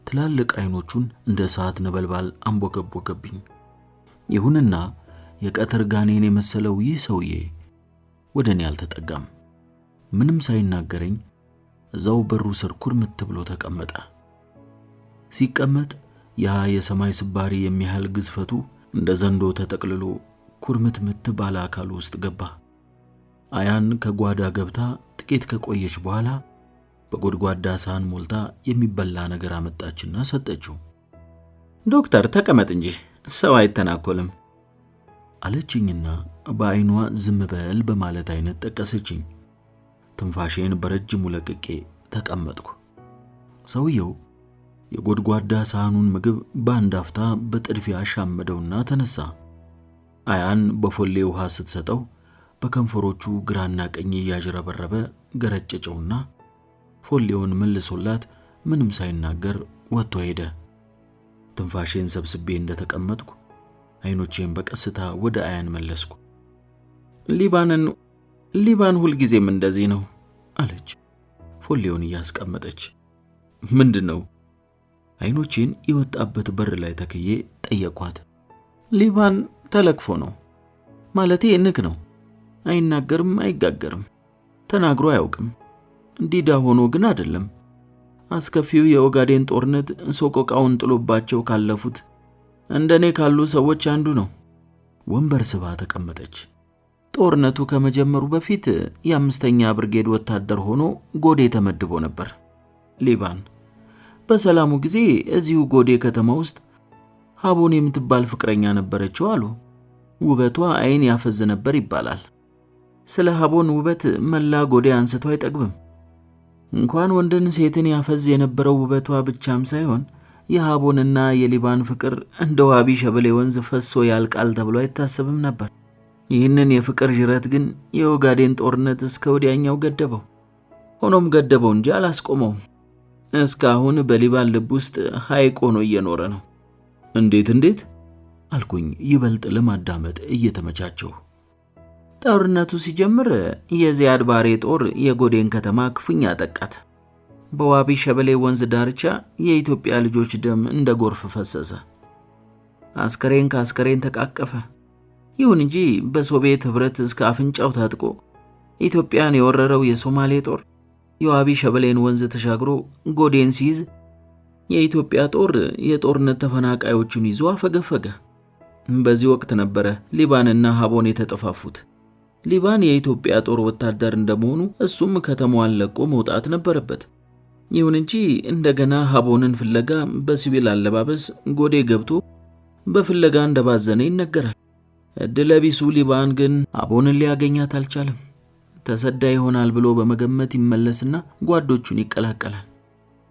ትላልቅ አይኖቹን እንደ እሳት ነበልባል አንቦገቦገብኝ። ይሁንና የቀትር ጋኔን የመሰለው ይህ ሰውዬ ወደ እኔ አልተጠጋም። ምንም ሳይናገረኝ እዛው በሩ ስር ኩርምት ብሎ ተቀመጠ። ሲቀመጥ ያ የሰማይ ስባሪ የሚያህል ግዝፈቱ እንደ ዘንዶ ተጠቅልሎ ኩርምትምት ባለ አካሉ ውስጥ ገባ። አያን ከጓዳ ገብታ ጥቂት ከቆየች በኋላ በጎድጓዳ ሳህን ሞልታ የሚበላ ነገር አመጣችና ሰጠችው። ዶክተር ተቀመጥ እንጂ ሰው አይተናኮልም አለችኝና በአይኗ ዝም በል በማለት አይነት ጠቀሰችኝ። ትንፋሼን በረጅሙ ለቅቄ ተቀመጥኩ። ሰውየው የጎድጓዳ ሳህኑን ምግብ በአንድ አፍታ በጥድፊያ ሻመደውና ተነሳ። አያን በፎሌ ውሃ ስትሰጠው በከንፈሮቹ ግራና ቀኝ እያዥረበረበ ገረጨጨውና ፎሌውን መልሶላት ምንም ሳይናገር ወጥቶ ሄደ። ትንፋሼን ሰብስቤ እንደተቀመጥኩ አይኖቼን በቀስታ ወደ አያን መለስኩ። ሊባን ሁልጊዜም እንደዚህ ነው አለች ፎሌውን እያስቀመጠች። ምንድነው? አይኖቼን የወጣበት በር ላይ ተክዬ ጠየቅኳት። ሊባን ተለክፎ ነው ማለቴ ንክ ነው። አይናገርም፣ አይጋገርም፣ ተናግሮ አያውቅም። ዲዳ ሆኖ ግን አይደለም። አስከፊው የኦጋዴን ጦርነት ሶቆቃውን ጥሎባቸው ካለፉት እንደኔ ካሉ ሰዎች አንዱ ነው። ወንበር ስባ ተቀመጠች። ጦርነቱ ከመጀመሩ በፊት የ5ኛ ብርጌድ ወታደር ሆኖ ጎዴ ተመድቦ ነበር። ሊባን በሰላሙ ጊዜ እዚሁ ጎዴ ከተማ ውስጥ ሀቦን የምትባል ፍቅረኛ ነበረችው አሉ። ውበቷ አይን ያፈዝ ነበር ይባላል። ስለ ሀቦን ውበት መላ ጎዴ አንስቶ አይጠግብም። እንኳን ወንድን ሴትን ያፈዝ የነበረው ውበቷ ብቻም ሳይሆን የሀቦንና የሊባን ፍቅር እንደ ዋቢ ሸበሌ ወንዝ ፈሶ ያልቃል ተብሎ አይታሰብም ነበር። ይህንን የፍቅር ጅረት ግን የኦጋዴን ጦርነት እስከ ወዲያኛው ገደበው። ሆኖም ገደበው እንጂ አላስቆመውም። እስካሁን በሊባን ልብ ውስጥ ሐይቅ ሆኖ እየኖረ ነው። እንዴት አልኩኝ ይበልጥ ለማዳመጥ እየተመቻቸው። ጦርነቱ ሲጀምር የዚያድ ባሬ ጦር የጎዴን ከተማ ክፉኛ አጠቃት። በዋቢ ሸበሌ ወንዝ ዳርቻ የኢትዮጵያ ልጆች ደም እንደ ጎርፍ ፈሰሰ። አስከሬን ከአስከሬን ተቃቀፈ። ይሁን እንጂ በሶቪየት ህብረት እስከ አፍንጫው ታጥቆ ኢትዮጵያን የወረረው የሶማሌ ጦር የዋቢ ሸበሌን ወንዝ ተሻግሮ ጎዴን ሲይዝ የኢትዮጵያ ጦር የጦርነት ተፈናቃዮቹን ይዞ አፈገፈገ። በዚህ ወቅት ነበረ ሊባንና ሀቦን የተጠፋፉት። ሊባን የኢትዮጵያ ጦር ወታደር እንደመሆኑ እሱም ከተማዋን ለቆ መውጣት ነበረበት። ይሁን እንጂ እንደገና ሀቦንን ፍለጋ በሲቪል አለባበስ ጎዴ ገብቶ በፍለጋ እንደባዘነ ይነገራል። እድለቢሱ ሊባን ግን ሀቦንን ሊያገኛት አልቻለም። ተሰዳ ይሆናል ብሎ በመገመት ይመለስና ጓዶቹን ይቀላቀላል።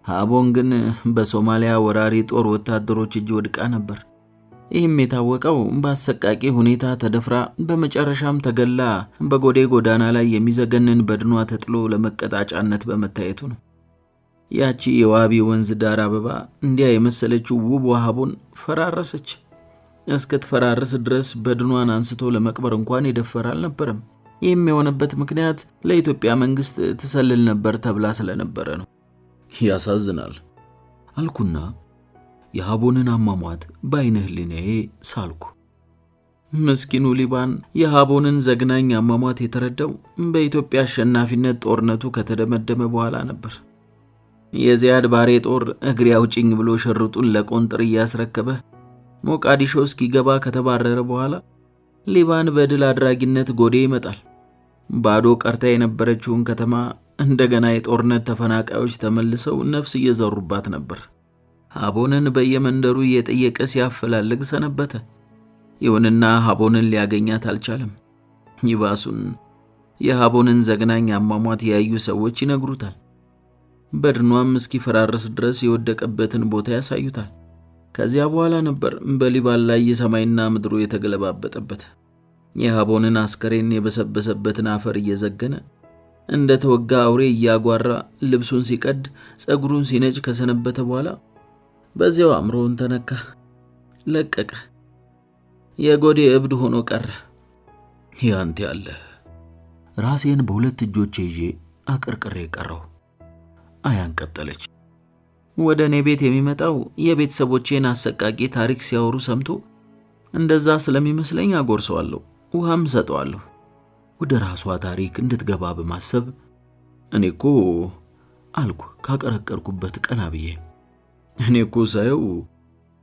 ሀቦን ግን በሶማሊያ ወራሪ ጦር ወታደሮች እጅ ወድቃ ነበር። ይህም የታወቀው በአሰቃቂ ሁኔታ ተደፍራ በመጨረሻም ተገላ በጎዴ ጎዳና ላይ የሚዘገንን በድኗ ተጥሎ ለመቀጣጫነት በመታየቱ ነው። ያቺ የዋቢ ወንዝ ዳር አበባ እንዲያ የመሰለችው ውብ ሀቦን ፈራረሰች። እስክትፈራርስ ድረስ በድኗን አንስቶ ለመቅበር እንኳን የደፈረ አልነበረም። ይህም የሆነበት ምክንያት ለኢትዮጵያ መንግስት ትሰልል ነበር ተብላ ስለነበረ ነው። ያሳዝናል አልኩና የሀቦንን አሟሟት በዓይነ ሕሊናዬ ሳልኩ። ምስኪኑ ሊባን የሀቦንን ዘግናኝ አሟሟት የተረዳው በኢትዮጵያ አሸናፊነት ጦርነቱ ከተደመደመ በኋላ ነበር። የዚያድ ባሬ ጦር እግሬ አውጭኝ ብሎ ሸርጡን ለቆንጥር እያስረከበ ሞቃዲሾ እስኪገባ ከተባረረ በኋላ ሊባን በድል አድራጊነት ጎዴ ይመጣል። ባዶ ቀርታ የነበረችውን ከተማ እንደገና የጦርነት ተፈናቃዮች ተመልሰው ነፍስ እየዘሩባት ነበር። ሀቦንን በየመንደሩ እየጠየቀ ሲያፈላልግ ሰነበተ። ይሁንና ሀቦንን ሊያገኛት አልቻለም። ይባሱን የሀቦንን ዘግናኝ አሟሟት ያዩ ሰዎች ይነግሩታል። በድኗም እስኪፈራርስ ድረስ የወደቀበትን ቦታ ያሳዩታል። ከዚያ በኋላ ነበር በሊባን ላይ የሰማይና ምድሩ የተገለባበጠበት። የሀቦንን አስከሬን የበሰበሰበትን አፈር እየዘገነ እንደ ተወጋ አውሬ እያጓራ ልብሱን ሲቀድ ጸጉሩን ሲነጭ ከሰነበተ በኋላ በዚያው አእምሮውን ተነካ፣ ለቀቀ። የጎዴ እብድ ሆኖ ቀረ። ያንተ ያለ ራሴን በሁለት እጆቼ ይዤ አቀርቅሬ ቀረው። አያን ቀጠለች። ወደ እኔ ቤት የሚመጣው የቤተሰቦቼን አሰቃቂ ታሪክ ሲያወሩ ሰምቶ እንደዛ ስለሚመስለኝ አጎርሰዋለሁ፣ ውሃም ሰጠዋለሁ። ወደ ራሷ ታሪክ እንድትገባ በማሰብ እኔኮ አልኩ ካቀረቀርኩበት ቀና ብዬ። እኔኮ ሳየው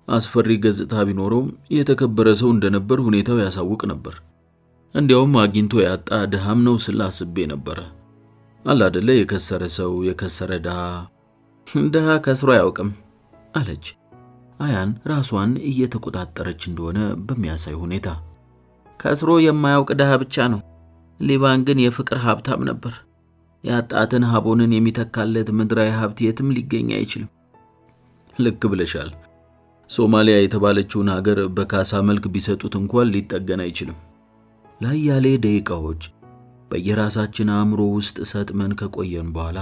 አስፈሪ ገጽታ ቢኖረውም የተከበረ ሰው እንደነበር ሁኔታው ያሳውቅ ነበር። እንዲያውም አግኝቶ ያጣ ድሃም ነው ስላስቤ ነበር። አላደለ የከሰረ ሰው የከሰረ ድሃ ከስሮ አያውቅም አለች አያን ራሷን እየተቆጣጠረች እንደሆነ በሚያሳይ ሁኔታ። ከስሮ የማያውቅ ድሃ ብቻ ነው። ሊባን ግን የፍቅር ሀብታም ነበር። ያጣትን ሀቦንን የሚተካለት ምድራዊ ሀብት የትም ሊገኝ አይችልም። ልክ ብለሻል። ሶማሊያ የተባለችውን ሀገር በካሳ መልክ ቢሰጡት እንኳን ሊጠገን አይችልም። ለአያሌ ደቂቃዎች በየራሳችን አእምሮ ውስጥ ሰጥመን ከቆየን በኋላ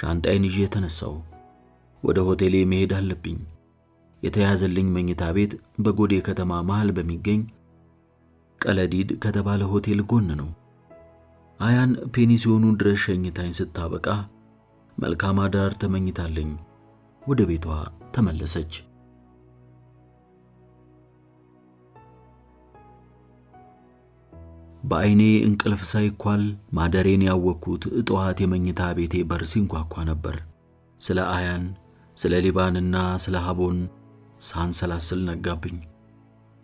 ሻንጣዬን ይዤ ተነሳው። ወደ ሆቴሌ መሄድ አለብኝ። የተያዘልኝ መኝታ ቤት በጎዴ ከተማ መሃል በሚገኝ ቀለዲድ ከተባለ ሆቴል ጎን ነው። አያን ፔኒሲዮኑ ድረስ ሸኝታኝ ስታበቃ መልካም አዳር ተመኝታለኝ ወደ ቤቷ ተመለሰች። በአይኔ እንቅልፍ ሳይኳል ማደሬን ያወቅኩት ጠዋት የመኝታ ቤቴ በር ሲንኳኳ ነበር። ስለ አያን፣ ስለ ሊባንና ስለ ሀቦን ሳንሰላስል ነጋብኝ።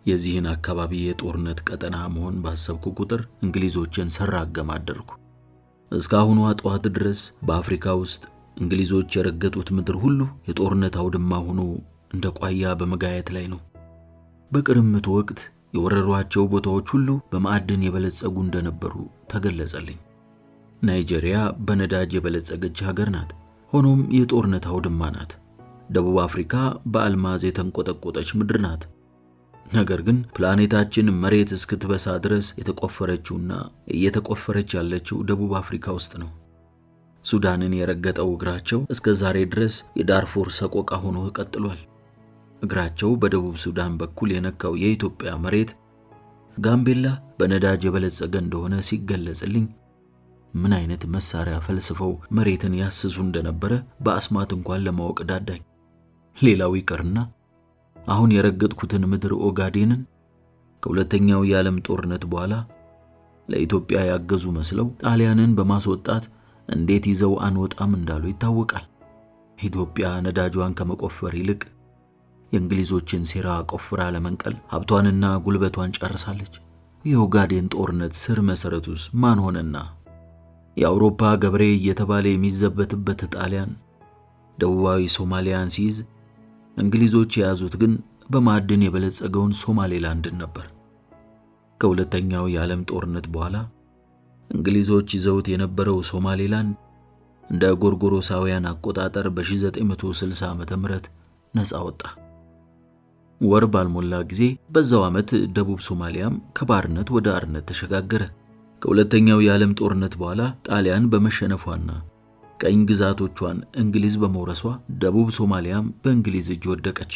የዚህን አካባቢ የጦርነት ቀጠና መሆን ባሰብኩ ቁጥር እንግሊዞችን ሰራገም አደርኩ። እስካሁኗ ጠዋት ድረስ በአፍሪካ ውስጥ እንግሊዞች የረገጡት ምድር ሁሉ የጦርነት አውድማ ሆኖ እንደ ቋያ በመጋየት ላይ ነው። በቅርምቱ ወቅት የወረሯቸው ቦታዎች ሁሉ በማዕድን የበለጸጉ እንደነበሩ ተገለጸልኝ። ናይጄሪያ በነዳጅ የበለጸገች ሀገር ናት። ሆኖም የጦርነት አውድማ ናት። ደቡብ አፍሪካ በአልማዝ የተንቆጠቆጠች ምድር ናት። ነገር ግን ፕላኔታችን መሬት እስክትበሳ ድረስ የተቆፈረችውና እየተቆፈረች ያለችው ደቡብ አፍሪካ ውስጥ ነው። ሱዳንን የረገጠው እግራቸው እስከ ዛሬ ድረስ የዳርፉር ሰቆቃ ሆኖ ቀጥሏል። እግራቸው በደቡብ ሱዳን በኩል የነካው የኢትዮጵያ መሬት ጋምቤላ በነዳጅ የበለጸገ እንደሆነ ሲገለጽልኝ ምን አይነት መሳሪያ ፈልስፈው መሬትን ያስሱ እንደነበረ በአስማት እንኳን ለማወቅ ዳዳኝ። ሌላው ይቀርና አሁን የረገጥኩትን ምድር ኦጋዴንን ከሁለተኛው የዓለም ጦርነት በኋላ ለኢትዮጵያ ያገዙ መስለው ጣሊያንን በማስወጣት እንዴት ይዘው አንወጣም እንዳሉ ይታወቃል። ኢትዮጵያ ነዳጇን ከመቆፈር ይልቅ የእንግሊዞችን ሴራ ቆፍራ ለመንቀል ሀብቷንና ጉልበቷን ጨርሳለች። የኦጋዴን ጦርነት ስር መሰረቱስ ማን ሆነና? የአውሮፓ ገበሬ እየተባለ የሚዘበትበት ጣሊያን ደቡባዊ ሶማሊያን ሲይዝ፣ እንግሊዞች የያዙት ግን በማዕድን የበለጸገውን ሶማሌላንድን ነበር። ከሁለተኛው የዓለም ጦርነት በኋላ እንግሊዞች ይዘውት የነበረው ሶማሌላንድ እንደ ጎርጎሮሳውያን አቆጣጠር በ1960 ዓመተ ምህረት ነፃ ወጣ። ወር ባልሞላ ጊዜ በዛው ዓመት ደቡብ ሶማሊያም ከባርነት ወደ አርነት ተሸጋገረ። ከሁለተኛው የዓለም ጦርነት በኋላ ጣሊያን በመሸነፏና ቀኝ ግዛቶቿን እንግሊዝ በመውረሷ ደቡብ ሶማሊያም በእንግሊዝ እጅ ወደቀች።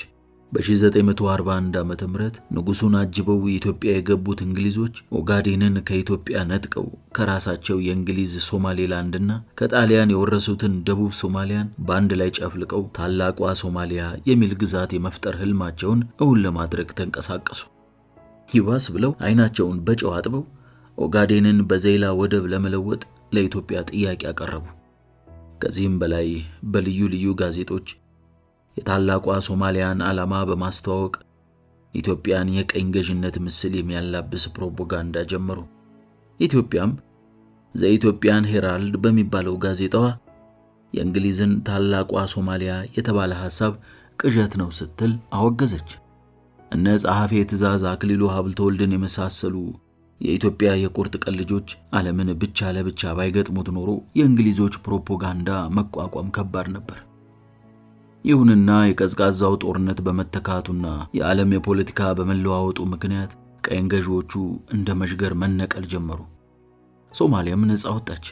በ1941 ዓመተ ምህረት ንጉሱን አጅበው ኢትዮጵያ የገቡት እንግሊዞች ኦጋዴንን ከኢትዮጵያ ነጥቀው ከራሳቸው የእንግሊዝ ሶማሌላንድና ከጣሊያን የወረሱትን ደቡብ ሶማሊያን በአንድ ላይ ጨፍልቀው ታላቋ ሶማሊያ የሚል ግዛት የመፍጠር ህልማቸውን እውን ለማድረግ ተንቀሳቀሱ። ይባስ ብለው አይናቸውን በጨው አጥበው ኦጋዴንን በዘይላ ወደብ ለመለወጥ ለኢትዮጵያ ጥያቄ አቀረቡ። ከዚህም በላይ በልዩ ልዩ ጋዜጦች የታላቋ ሶማሊያን ዓላማ በማስተዋወቅ ኢትዮጵያን የቀኝ ገዥነት ምስል የሚያላብስ ፕሮፓጋንዳ ጀመሩ። ኢትዮጵያም ዘኢትዮጵያን ሄራልድ በሚባለው ጋዜጣዋ የእንግሊዝን ታላቋ ሶማሊያ የተባለ ሐሳብ ቅዠት ነው ስትል አወገዘች። እነ ጸሐፌ ትእዛዝ አክሊሉ ሀብተወልድን የመሳሰሉ የኢትዮጵያ የቁርጥ ቀን ልጆች ዓለምን ብቻ ለብቻ ባይገጥሙት ኖሮ የእንግሊዞች ፕሮፓጋንዳ መቋቋም ከባድ ነበር። ይሁንና የቀዝቃዛው ጦርነት በመተካቱና የዓለም የፖለቲካ በመለዋወጡ ምክንያት ቀኝ ገዢዎቹ እንደ መሽገር መነቀል ጀመሩ። ሶማሊያም ነፃ ወጣች።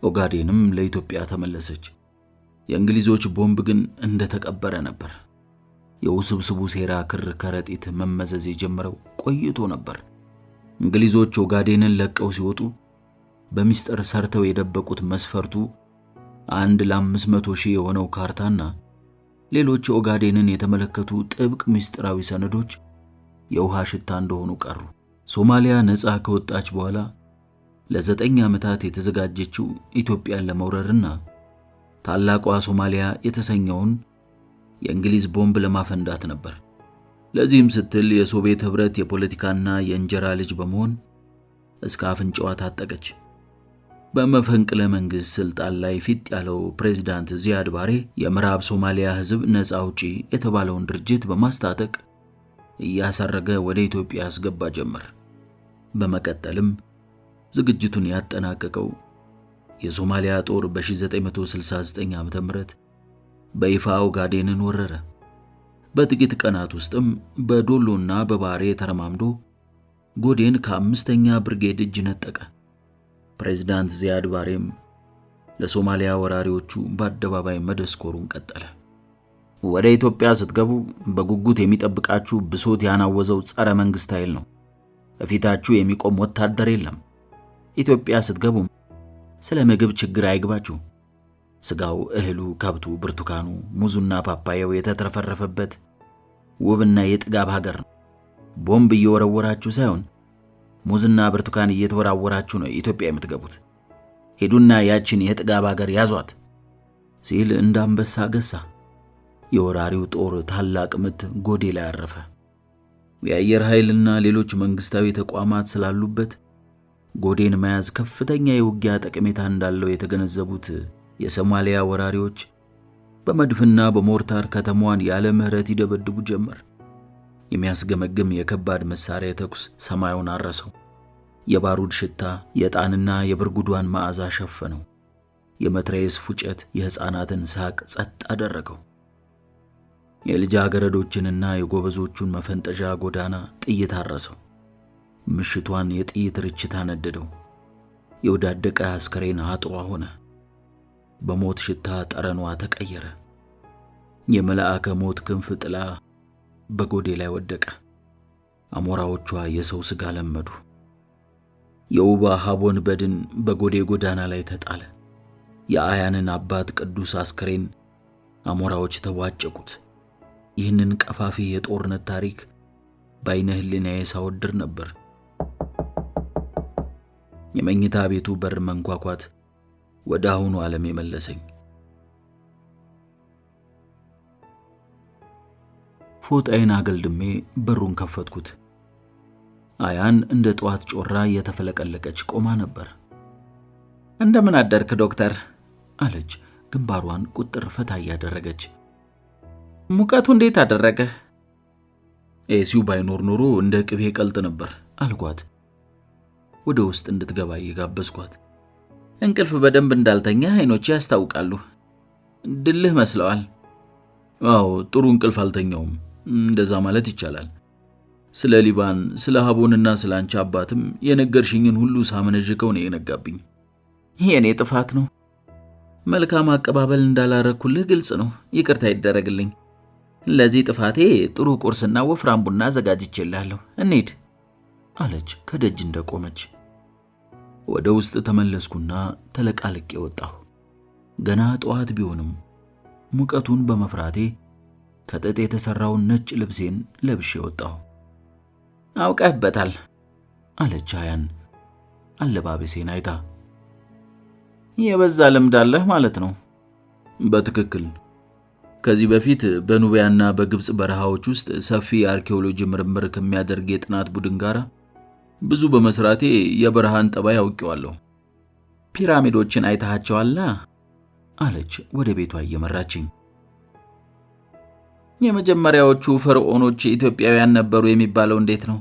ኦጋዴንም ለኢትዮጵያ ተመለሰች። የእንግሊዞች ቦምብ ግን እንደተቀበረ ነበር። የውስብስቡ ሴራ ክር ከረጢት መመዘዝ የጀመረው ቆይቶ ነበር። እንግሊዞች ኦጋዴንን ለቀው ሲወጡ በሚስጥር ሰርተው የደበቁት መስፈርቱ 1 ለ500 ሺህ የሆነው ካርታና ሌሎች ኦጋዴንን የተመለከቱ ጥብቅ ሚስጥራዊ ሰነዶች የውሃ ሽታ እንደሆኑ ቀሩ። ሶማሊያ ነፃ ከወጣች በኋላ ለ9 ዓመታት የተዘጋጀችው ኢትዮጵያን ለመውረርና ታላቋ ሶማሊያ የተሰኘውን የእንግሊዝ ቦምብ ለማፈንዳት ነበር። ለዚህም ስትል የሶቪየት ህብረት የፖለቲካና የእንጀራ ልጅ በመሆን እስከ አፍንጫዋ ታጠቀች። በመፈንቅለ መንግስት ስልጣን ላይ ፊት ያለው ፕሬዝዳንት ዚያድ ባሬ የምዕራብ ሶማሊያ ህዝብ ነፃ አውጪ የተባለውን ድርጅት በማስታጠቅ እያሰረገ ወደ ኢትዮጵያ ያስገባ ጀመር። በመቀጠልም ዝግጅቱን ያጠናቀቀው የሶማሊያ ጦር በ1969 ዓ.ም በይፋ ኦጋዴንን ወረረ። በጥቂት ቀናት ውስጥም በዶሎና በባሬ ተረማምዶ ጎዴን ከ5ኛ ብርጌድ እጅ ነጠቀ። ፕሬዝዳንት ዚያድ ባሬም ለሶማሊያ ወራሪዎቹ በአደባባይ መደስኮሩን ቀጠለ። ወደ ኢትዮጵያ ስትገቡ በጉጉት የሚጠብቃችሁ ብሶት ያናወዘው ጸረ መንግስት ኃይል ነው። በፊታችሁ የሚቆም ወታደር የለም። ኢትዮጵያ ስትገቡ ስለ ምግብ ችግር አይግባችሁ። ስጋው፣ እህሉ፣ ከብቱ፣ ብርቱካኑ፣ ሙዙና ፓፓያው የተትረፈረፈበት ውብና የጥጋብ ሀገር ነው። ቦምብ እየወረወራችሁ ሳይሆን ሙዝና ብርቱካን እየተወራወራችሁ ነው ኢትዮጵያ የምትገቡት። ሄዱና ያችን የጥጋብ ሀገር ያዟት ሲል እንዳንበሳ ገሳ። የወራሪው ጦር ታላቅ ምት ጎዴ ላይ አረፈ። የአየር ኃይልና ሌሎች መንግስታዊ ተቋማት ስላሉበት ጎዴን መያዝ ከፍተኛ የውጊያ ጠቀሜታ እንዳለው የተገነዘቡት የሶማሊያ ወራሪዎች በመድፍና በሞርታር ከተማዋን ያለ ምህረት ይደበድቡ ጀመር። የሚያስገመግም የከባድ መሳሪያ ተኩስ ሰማዩን አረሰው። የባሩድ ሽታ የዕጣንና የብርጉዷን መዓዛ ሸፈነው። የመትረየስ ፉጨት የሕፃናትን ሳቅ ጸጥ አደረገው። የልጃገረዶችንና የጎበዞቹን መፈንጠዣ ጎዳና ጥይት አረሰው። ምሽቷን የጥይት ርችት አነደደው። የወዳደቀ አስከሬን አጥሯ ሆነ። በሞት ሽታ ጠረኗ ተቀየረ። የመላእከ ሞት ክንፍ ጥላ በጎዴ ላይ ወደቀ። አሞራዎቿ የሰው ሥጋ ለመዱ። የውባ ሀቦን በድን በጎዴ ጎዳና ላይ ተጣለ። የአያንን አባት ቅዱስ አስከሬን አሞራዎች ተዋጨቁት። ይህንን ቀፋፊ የጦርነት ታሪክ በዓይነ ሕሊናዬ ሳወድር ነበር። የመኝታ ቤቱ በር መንኳኳት ወደ አሁኑ ዓለም የመለሰኝ። ፎጣዬን አገልድሜ በሩን ከፈትኩት። አያን እንደ ጠዋት ጮራ እየተፈለቀለቀች ቆማ ነበር። እንደምን አደርክ ዶክተር አለች፣ ግንባሯን ቁጥር ፈታ እያደረገች። ሙቀቱ እንዴት አደረገ? ኤሲው ባይኖር ኖሮ እንደ ቅቤ ቀልጥ ነበር አልኳት፣ ወደ ውስጥ እንድትገባ እየጋበዝኳት። እንቅልፍ በደንብ እንዳልተኛ አይኖቼ ያስታውቃሉ። ድልህ መስለዋል። አዎ፣ ጥሩ እንቅልፍ አልተኛውም፣ እንደዛ ማለት ይቻላል። ስለ ሊባን፣ ስለ ሀቦንና ስለ አንቺ አባትም የነገርሽኝን ሁሉ ሳመነዥከው ነው የነጋብኝ። የኔ ጥፋት ነው። መልካም አቀባበል እንዳላረኩልህ ግልጽ ነው። ይቅርታ ይደረግልኝ። ለዚህ ጥፋቴ ጥሩ ቁርስና ወፍራም ቡና አዘጋጅቼልሃለሁ። እንሂድ አለች ከደጅ እንደቆመች። ወደ ውስጥ ተመለስኩና ተለቃልቄ ወጣሁ። ገና ጠዋት ቢሆንም ሙቀቱን በመፍራቴ ከጥጥ የተሰራውን ነጭ ልብሴን ለብሼ ወጣሁ። አውቀህበታል አለች አያን አለባበሴን አይታ። የበዛ ልምድ አለህ ማለት ነው። በትክክል። ከዚህ በፊት በኑቢያና በግብጽ በረሃዎች ውስጥ ሰፊ የአርኪኦሎጂ ምርምር ከሚያደርግ የጥናት ቡድን ጋር ብዙ በመስራቴ የበረሃን ጠባይ አውቄዋለሁ። ፒራሚዶችን አይተሃቸዋል? አለች ወደ ቤቷ እየመራችኝ። የመጀመሪያዎቹ ፈርዖኖች ኢትዮጵያውያን ነበሩ የሚባለው እንዴት ነው?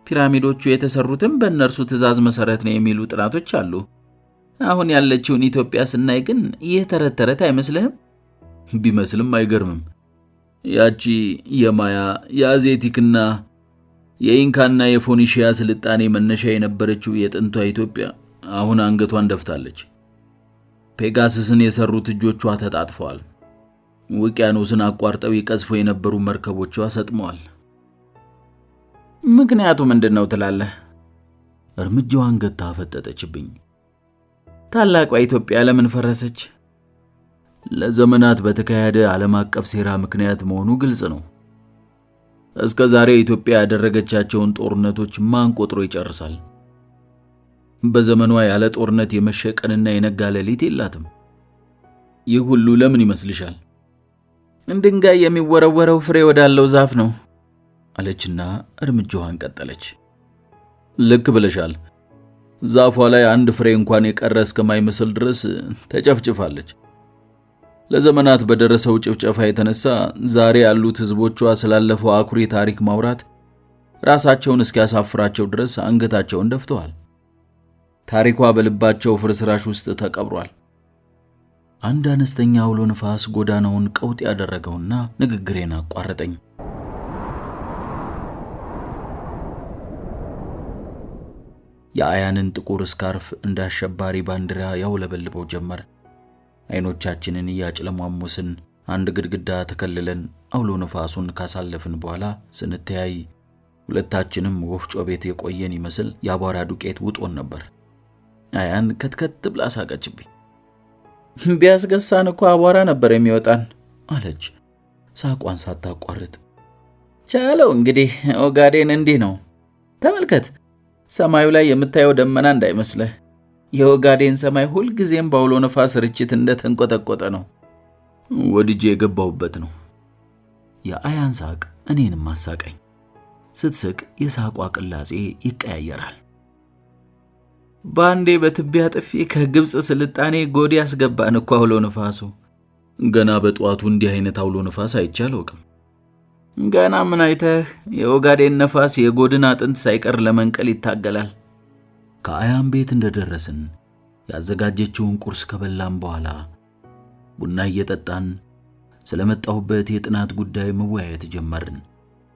ፒራሚዶቹ የተሰሩትም በእነርሱ ትዕዛዝ መሰረት ነው የሚሉ ጥናቶች አሉ። አሁን ያለችውን ኢትዮጵያ ስናይ ግን ይህ ተረት ተረት አይመስልህም? ቢመስልም አይገርምም። ያቺ የማያ የአዜቲክና የኢንካና የፎኒሺያ ስልጣኔ መነሻ የነበረችው የጥንቷ ኢትዮጵያ አሁን አንገቷን ደፍታለች። ፔጋሰስን የሰሩት እጆቿ ተጣጥፈዋል። ውቅያኖስን አቋርጠው ይቀዝፉ የነበሩ መርከቦቿ ሰጥመዋል። ምክንያቱ ምንድነው ትላለህ? እርምጃዋን ገታ ፈጠጠችብኝ። ታላቋ ኢትዮጵያ ለምን ፈረሰች? ለዘመናት በተካሄደ ዓለም አቀፍ ሴራ ምክንያት መሆኑ ግልጽ ነው። እስከ ዛሬ ኢትዮጵያ ያደረገቻቸውን ጦርነቶች ማን ቆጥሮ ይጨርሳል? በዘመኗ ያለ ጦርነት የመሸ ቀንና የነጋ ሌሊት የላትም። ይህ ሁሉ ለምን ይመስልሻል? ድንጋይ የሚወረወረው ፍሬ ወዳለው ዛፍ ነው አለችና እርምጃዋን ቀጠለች። ልክ ብለሻል። ዛፏ ላይ አንድ ፍሬ እንኳን የቀረ እስከማይመስል ድረስ ተጨፍጭፋለች። ለዘመናት በደረሰው ጭፍጨፋ የተነሳ ዛሬ ያሉት ህዝቦቿ ስላለፈው አኩሪ ታሪክ ማውራት ራሳቸውን እስኪያሳፍራቸው ድረስ አንገታቸውን ደፍተዋል። ታሪኳ በልባቸው ፍርስራሽ ውስጥ ተቀብሯል። አንድ አነስተኛ አውሎ ንፋስ ጎዳናውን ቀውጥ ያደረገውና ንግግሬን አቋረጠኝ። የአያንን ጥቁር ስካርፍ እንደ አሸባሪ ባንዲራ ያውለበልበው ጀመር። አይኖቻችንን እያጭለሟሙስን አንድ ግድግዳ ተከልለን አውሎ ንፋሱን ካሳለፍን በኋላ ስንተያይ ሁለታችንም ወፍጮ ቤት የቆየን ይመስል ያቧራ ዱቄት ውጦን ነበር። አያን ከትከት ብላ ሳቀችብኝ። ቢያስገሳን እኮ አቧራ ነበር የሚወጣን አለች ሳቋን ሳታቋርጥ። ቻለው እንግዲህ ኦጋዴን እንዲህ ነው። ተመልከት፣ ሰማዩ ላይ የምታየው ደመና እንዳይመስልህ። የኦጋዴን ሰማይ ሁል ጊዜም በአውሎ ነፋስ ርችት እንደተንቆጠቆጠ ነው። ወድጄ የገባሁበት ነው። የአያን ሳቅ እኔንም አሳቀኝ። ስትስቅ የሳቋ ቅላጼ ይቀያየራል። ባንዴ በትቢያ ጥፊ ከግብጽ ስልጣኔ ጎዴ ያስገባን እኮ አውሎ ነፋሱ። ገና በጧቱ እንዲህ አይነት አውሎ ነፋስ አይቻለውቅም። ገና ምን አይተህ? የኦጋዴን ነፋስ የጎድን አጥንት ሳይቀር ለመንቀል ይታገላል። ከአያን ቤት እንደደረስን ያዘጋጀችውን ቁርስ ከበላን በኋላ ቡና እየጠጣን ስለመጣሁበት የጥናት ጉዳይ መወያየት ጀመርን።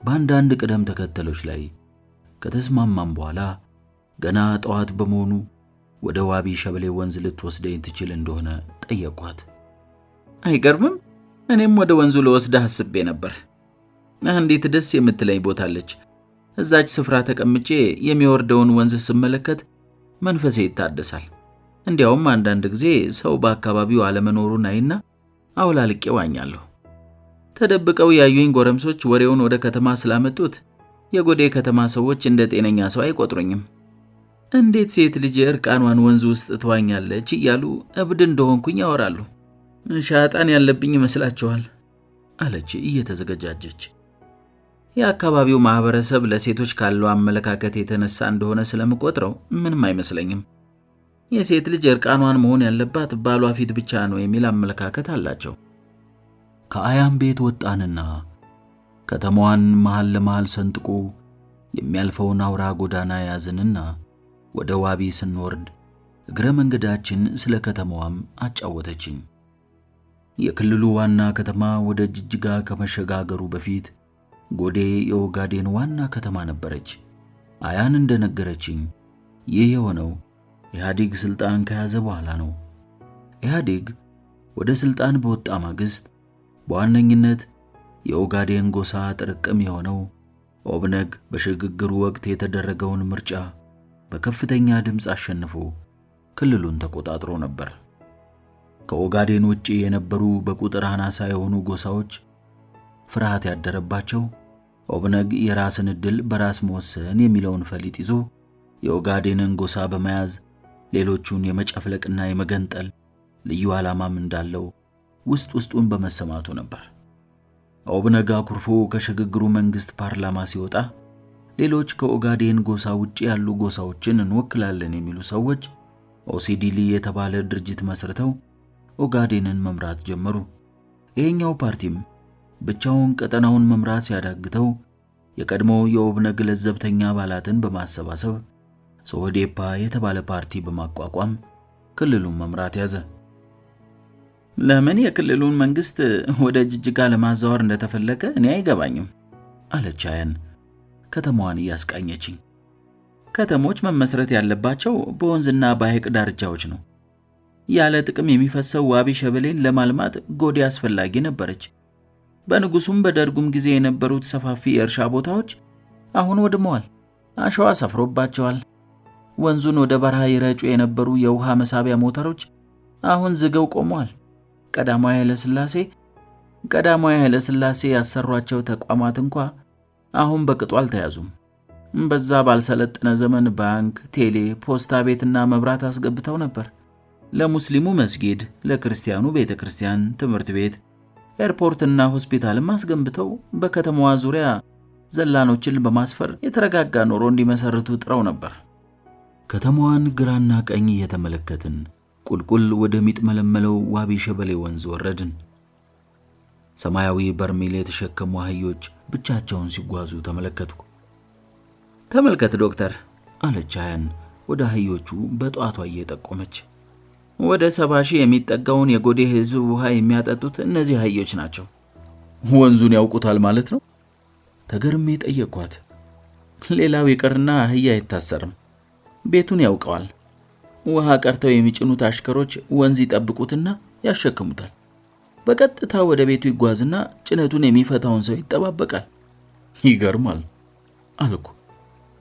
በአንዳንድ ቅደም ተከተሎች ላይ ከተስማማን በኋላ ገና ጠዋት በመሆኑ ወደ ዋቢ ሸበሌ ወንዝ ልትወስደኝ ትችል እንደሆነ ጠየቅኳት። አይገርምም? እኔም ወደ ወንዙ ልወስድህ አስቤ ነበር። አንዲት ደስ የምትለኝ ቦታ አለች። እዛች ስፍራ ተቀምጬ የሚወርደውን ወንዝ ስመለከት መንፈሴ ይታደሳል። እንዲያውም አንዳንድ ጊዜ ሰው በአካባቢው አለመኖሩን አይና አውላልቄ ዋኛለሁ። ተደብቀው ያዩኝ ጎረምሶች ወሬውን ወደ ከተማ ስላመጡት የጎዴ ከተማ ሰዎች እንደ ጤነኛ ሰው አይቆጥሩኝም። እንዴት ሴት ልጅ እርቃኗን ወንዝ ውስጥ ትዋኛለች እያሉ እብድ እንደሆንኩኝ ያወራሉ። ሻጣን ያለብኝ ይመስላችኋል? አለች እየተዘገጃጀች። የአካባቢው ማህበረሰብ ለሴቶች ካለው አመለካከት የተነሳ እንደሆነ ስለምቆጥረው ምንም አይመስለኝም። የሴት ልጅ እርቃኗን መሆን ያለባት ባሏ ፊት ብቻ ነው የሚል አመለካከት አላቸው። ከአያም ቤት ወጣንና ከተማዋን መሃል ለመሃል ሰንጥቆ የሚያልፈውን አውራ ጎዳና ያዝንና ወደ ዋቢ ስንወርድ እግረ መንገዳችን ስለ ከተማዋም አጫወተችኝ። የክልሉ ዋና ከተማ ወደ ጅጅጋ ከመሸጋገሩ በፊት ጎዴ የኦጋዴን ዋና ከተማ ነበረች። አያን እንደነገረችኝ ይህ የሆነው ኢህአዴግ ስልጣን ከያዘ በኋላ ነው። ኢህአዴግ ወደ ስልጣን በወጣ ማግስት በዋነኝነት የኦጋዴን ጎሳ ጥርቅም የሆነው ኦብነግ በሽግግሩ ወቅት የተደረገውን ምርጫ በከፍተኛ ድምፅ አሸንፎ ክልሉን ተቆጣጥሮ ነበር። ከኦጋዴን ውጪ የነበሩ በቁጥር አናሳ የሆኑ ጎሳዎች ፍርሃት ያደረባቸው ኦብነግ የራስን ዕድል በራስ መወሰን የሚለውን ፈሊጥ ይዞ የኦጋዴንን ጎሳ በመያዝ ሌሎቹን የመጨፍለቅና የመገንጠል ልዩ ዓላማም እንዳለው ውስጡን በመሰማቱ ነበር። ኦብነግ አኩርፎ ከሽግግሩ መንግስት ፓርላማ ሲወጣ ሌሎች ከኦጋዴን ጎሳ ውጪ ያሉ ጎሳዎችን እንወክላለን የሚሉ ሰዎች ኦሲዲሊ የተባለ ድርጅት መስርተው ኦጋዴንን መምራት ጀመሩ። ይሄኛው ፓርቲም ብቻውን ቀጠናውን መምራት ሲያዳግተው የቀድሞው የኦብነግ ለዘብተኛ አባላትን በማሰባሰብ ሶዴፓ የተባለ ፓርቲ በማቋቋም ክልሉን መምራት ያዘ። ለምን የክልሉን መንግስት ወደ ጅጅጋ ለማዛወር እንደተፈለገ እኔ አይገባኝም አለች አያን ከተማዋን እያስቃኘችኝ። ከተሞች መመስረት ያለባቸው በወንዝና በሐይቅ ዳርቻዎች ነው። ያለ ጥቅም የሚፈሰው ዋቢ ሸበሌን ለማልማት ጎዴ አስፈላጊ ነበረች። በንጉሱም በደርጉም ጊዜ የነበሩት ሰፋፊ የእርሻ ቦታዎች አሁን ወድመዋል፣ አሸዋ ሰፍሮባቸዋል። ወንዙን ወደ በረሃ ይረጩ የነበሩ የውሃ መሳቢያ ሞተሮች አሁን ዝገው ቆመዋል። ቀዳማዊ ኃይለ ሥላሴ ያሰሯቸው ተቋማት እንኳ አሁን በቅጡ አልተያዙም። በዛ ባልሰለጠነ ዘመን ባንክ፣ ቴሌ፣ ፖስታ ቤትና መብራት አስገብተው ነበር። ለሙስሊሙ መስጊድ፣ ለክርስቲያኑ ቤተክርስቲያን፣ ትምህርት ቤት፣ ኤርፖርትና ሆስፒታልም አስገንብተው በከተማዋ ዙሪያ ዘላኖችን በማስፈር የተረጋጋ ኑሮ እንዲመሰርቱ ጥረው ነበር። ከተማዋን ግራና ቀኝ እየተመለከትን ቁልቁል ወደሚጥመለመለው ዋቢ ሸበሌ ወንዝ ወረድን። ሰማያዊ በርሜል የተሸከሙ አህዮች ብቻቸውን ሲጓዙ ተመለከትኩ። ተመልከት ዶክተር አለች አያን ወደ አህዮቹ በጧቷ እየጠቆመች። ወደ 70,000 የሚጠጋውን የጎዴ ህዝብ ውሃ የሚያጠጡት እነዚህ አህዮች ናቸው። ወንዙን ያውቁታል ማለት ነው? ተገርሜ ጠየቅኳት። ሌላው ይቅርና አህያ አይታሰርም፣ ቤቱን ያውቀዋል። ውሃ ቀርተው የሚጭኑት አሽከሮች ወንዝ ይጠብቁትና ያሸክሙታል። በቀጥታ ወደ ቤቱ ይጓዝና ጭነቱን የሚፈታውን ሰው ይጠባበቃል። ይገርማል አልኩ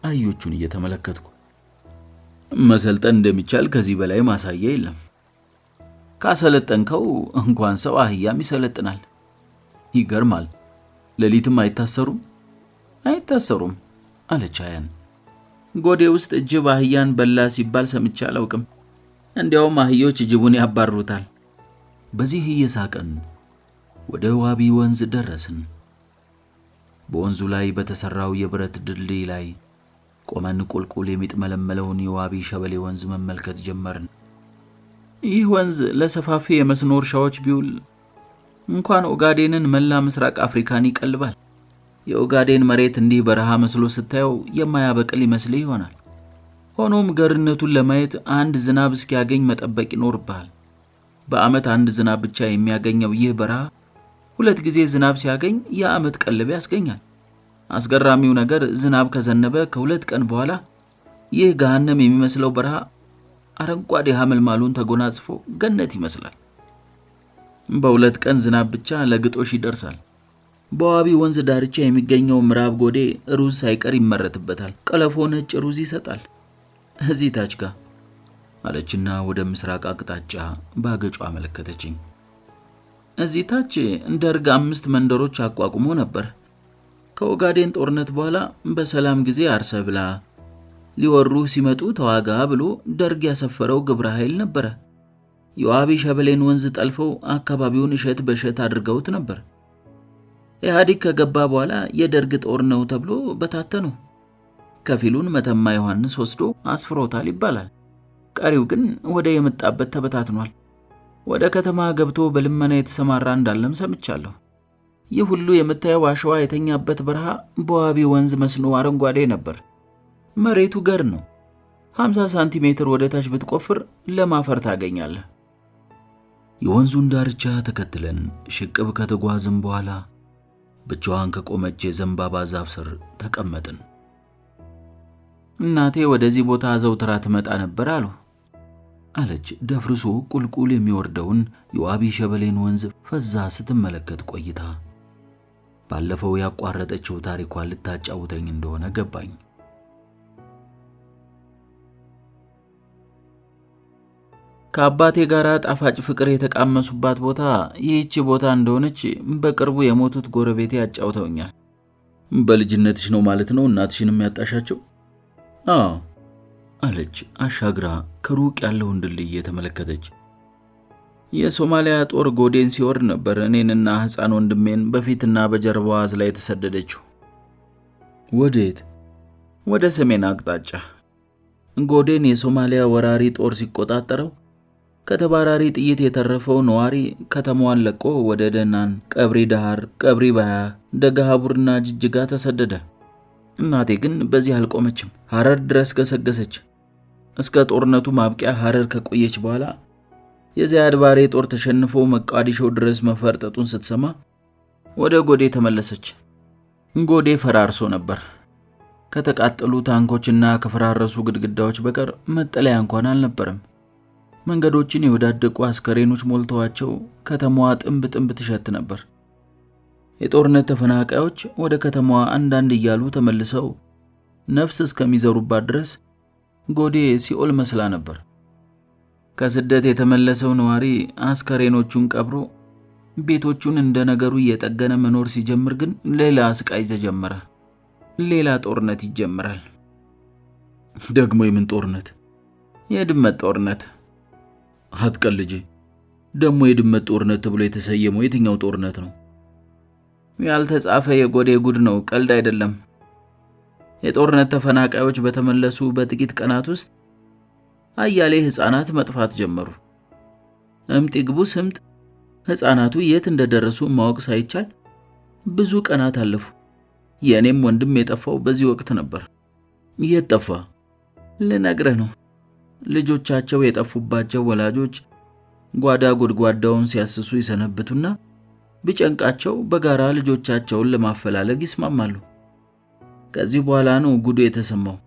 አህዮቹን እየተመለከትኩ። መሰልጠን እንደሚቻል ከዚህ በላይ ማሳያ የለም። ካሰለጠንከው እንኳን ሰው አህያም ይሰለጥናል። ይገርማል። ሌሊትም አይታሰሩም? አይታሰሩም አለች አያን። ጎዴ ውስጥ ጅብ አህያን በላ ሲባል ሰምቼ አላውቅም። እንዲያውም አህዮች ጅቡን ያባሩታል። በዚህ እየሳቀን ወደ ዋቢ ወንዝ ደረስን። በወንዙ ላይ በተሰራው የብረት ድልድይ ላይ ቆመን ቁልቁል የሚጥመለመለውን የዋቢ ሸበሌ ወንዝ መመልከት ጀመርን። ይህ ወንዝ ለሰፋፊ የመስኖ እርሻዎች ቢውል እንኳን ኦጋዴንን መላ ምስራቅ አፍሪካን ይቀልባል። የኦጋዴን መሬት እንዲህ በረሃ መስሎ ስታየው የማያበቅል ይመስልህ ይሆናል። ሆኖም ገርነቱን ለማየት አንድ ዝናብ እስኪያገኝ መጠበቅ ይኖርብሃል። በዓመት አንድ ዝናብ ብቻ የሚያገኘው ይህ በረሃ 2 ጊዜ ዝናብ ሲያገኝ የዓመት ቀለብ ያስገኛል። አስገራሚው ነገር ዝናብ ከዘነበ ከ2 ቀን በኋላ ይህ ገሃነም የሚመስለው በረሃ አረንጓዴ ሐመልማሉን ተጎናጽፎ ገነት ይመስላል። በ2 ቀን ዝናብ ብቻ ለግጦሽ ይደርሳል። በዋቢ ወንዝ ዳርቻ የሚገኘው ምዕራብ ጎዴ ሩዝ ሳይቀር ይመረትበታል። ቀለፎ ነጭ ሩዝ ይሰጣል። እዚህ ታች ጋር አለችና ወደ ምስራቅ አቅጣጫ ባገጯ አመለከተችኝ። እዚህ ታች ደርግ 5 መንደሮች አቋቁሞ ነበር። ከኦጋዴን ጦርነት በኋላ በሰላም ጊዜ አርሰ ብላ፣ ሊወሩ ሲመጡ ተዋጋ ብሎ ደርግ ያሰፈረው ግብረ ኃይል ነበረ። የዋቢ ሸበሌን ወንዝ ጠልፈው አካባቢውን እሸት በእሸት አድርገውት ነበር። ኢህአዴግ ከገባ በኋላ የደርግ ጦር ነው ተብሎ በታተነው። ከፊሉን መተማ ዮሐንስ ወስዶ አስፍሮታል ይባላል። ቀሪው ግን ወደ የመጣበት ተበታትኗል። ወደ ከተማ ገብቶ በልመና የተሰማራ እንዳለም ሰምቻለሁ። ይህ ሁሉ የምታየው አሸዋ የተኛበት በረሃ በዋቢ ወንዝ መስኖ አረንጓዴ ነበር። መሬቱ ገር ነው። 50 ሳንቲሜትር ወደ ታች ብትቆፍር ለማፈር ታገኛለህ። የወንዙን ዳርቻ ተከትለን ሽቅብ ከተጓዝን በኋላ ብቻዋን ከቆመች የዘንባባ ዛፍ ስር ተቀመጥን። እናቴ ወደዚህ ቦታ ዘውትራ ትመጣ ነበር አለች ደፍርሶ ቁልቁል የሚወርደውን የዋቢ ሸበሌን ወንዝ ፈዛ ስትመለከት ቆይታ። ባለፈው ያቋረጠችው ታሪኳን ልታጫውተኝ እንደሆነ ገባኝ። ከአባቴ ጋር ጣፋጭ ፍቅር የተቃመሱባት ቦታ ይህች ቦታ እንደሆነች በቅርቡ የሞቱት ጎረቤቴ ያጫውተውኛል። በልጅነትሽ ነው ማለት ነው እናትሽንም ያጣሻቸው? አዎ አለች አሻግራ ከሩቅ ያለውን ድልድይ የተመለከተች። የሶማሊያ ጦር ጎዴን ሲወርድ ነበር እኔንና ሕፃን ወንድሜን በፊትና በጀርባዋ አዝላ የተሰደደችው። ወዴት? ወደ ሰሜን አቅጣጫ። ጎዴን የሶማሊያ ወራሪ ጦር ሲቆጣጠረው ከተባራሪ ጥይት የተረፈው ነዋሪ ከተማዋን ለቆ ወደ ደናን፣ ቀብሪ ዳሃር፣ ቀብሪ ባያ፣ ደጋሃቡርና ጅጅጋ ተሰደደ። እናቴ ግን በዚህ አልቆመችም። ሐረር ድረስ ገሰገሰች። እስከ ጦርነቱ ማብቂያ ሐረር ከቆየች በኋላ የዚያድ ባሬ ጦር ተሸንፎ መቃዲሾ ድረስ መፈርጠጡን ስትሰማ ወደ ጎዴ ተመለሰች። ጎዴ ፈራርሶ ነበር። ከተቃጠሉ ታንኮችና ከፈራረሱ ግድግዳዎች በቀር መጠለያ እንኳን አልነበረም። መንገዶችን የወዳደቁ አስከሬኖች ሞልተዋቸው ከተማዋ ጥንብ ትሸት ነበር። የጦርነት ተፈናቃዮች ወደ ከተማዋ አንዳንድ እያሉ ተመልሰው ነፍስ እስከሚዘሩባት ድረስ ጎዴ ሲኦል መስላ ነበር። ከስደት የተመለሰው ነዋሪ አስከሬኖቹን ቀብሮ ቤቶቹን እንደ ነገሩ እየጠገነ መኖር ሲጀምር ግን ሌላ ስቃይ ተጀመረ። ሌላ ጦርነት ይጀምራል። ደግሞ የምን ጦርነት? የድመት ጦርነት። አትቀልጂ። ደግሞ የድመት ጦርነት ተብሎ የተሰየመው የትኛው ጦርነት ነው? ያልተጻፈ የጎዴ ጉድ ነው፣ ቀልድ አይደለም። የጦርነት ተፈናቃዮች በተመለሱ በጥቂት ቀናት ውስጥ አያሌ ሕፃናት መጥፋት ጀመሩ። እምጥ ይግቡ ስምጥ ሕፃናቱ የት እንደደረሱ ማወቅ ሳይቻል ብዙ ቀናት አለፉ። የእኔም ወንድም የጠፋው በዚህ ወቅት ነበር። የት ጠፋ? ልነግርህ ነው። ልጆቻቸው የጠፉባቸው ወላጆች ጓዳ ጎድጓዳውን ሲያስሱ ይሰነብቱና ቢጨንቃቸው በጋራ ልጆቻቸውን ለማፈላለግ ይስማማሉ። ከዚህ በኋላ ነው ጉዱ የተሰማው።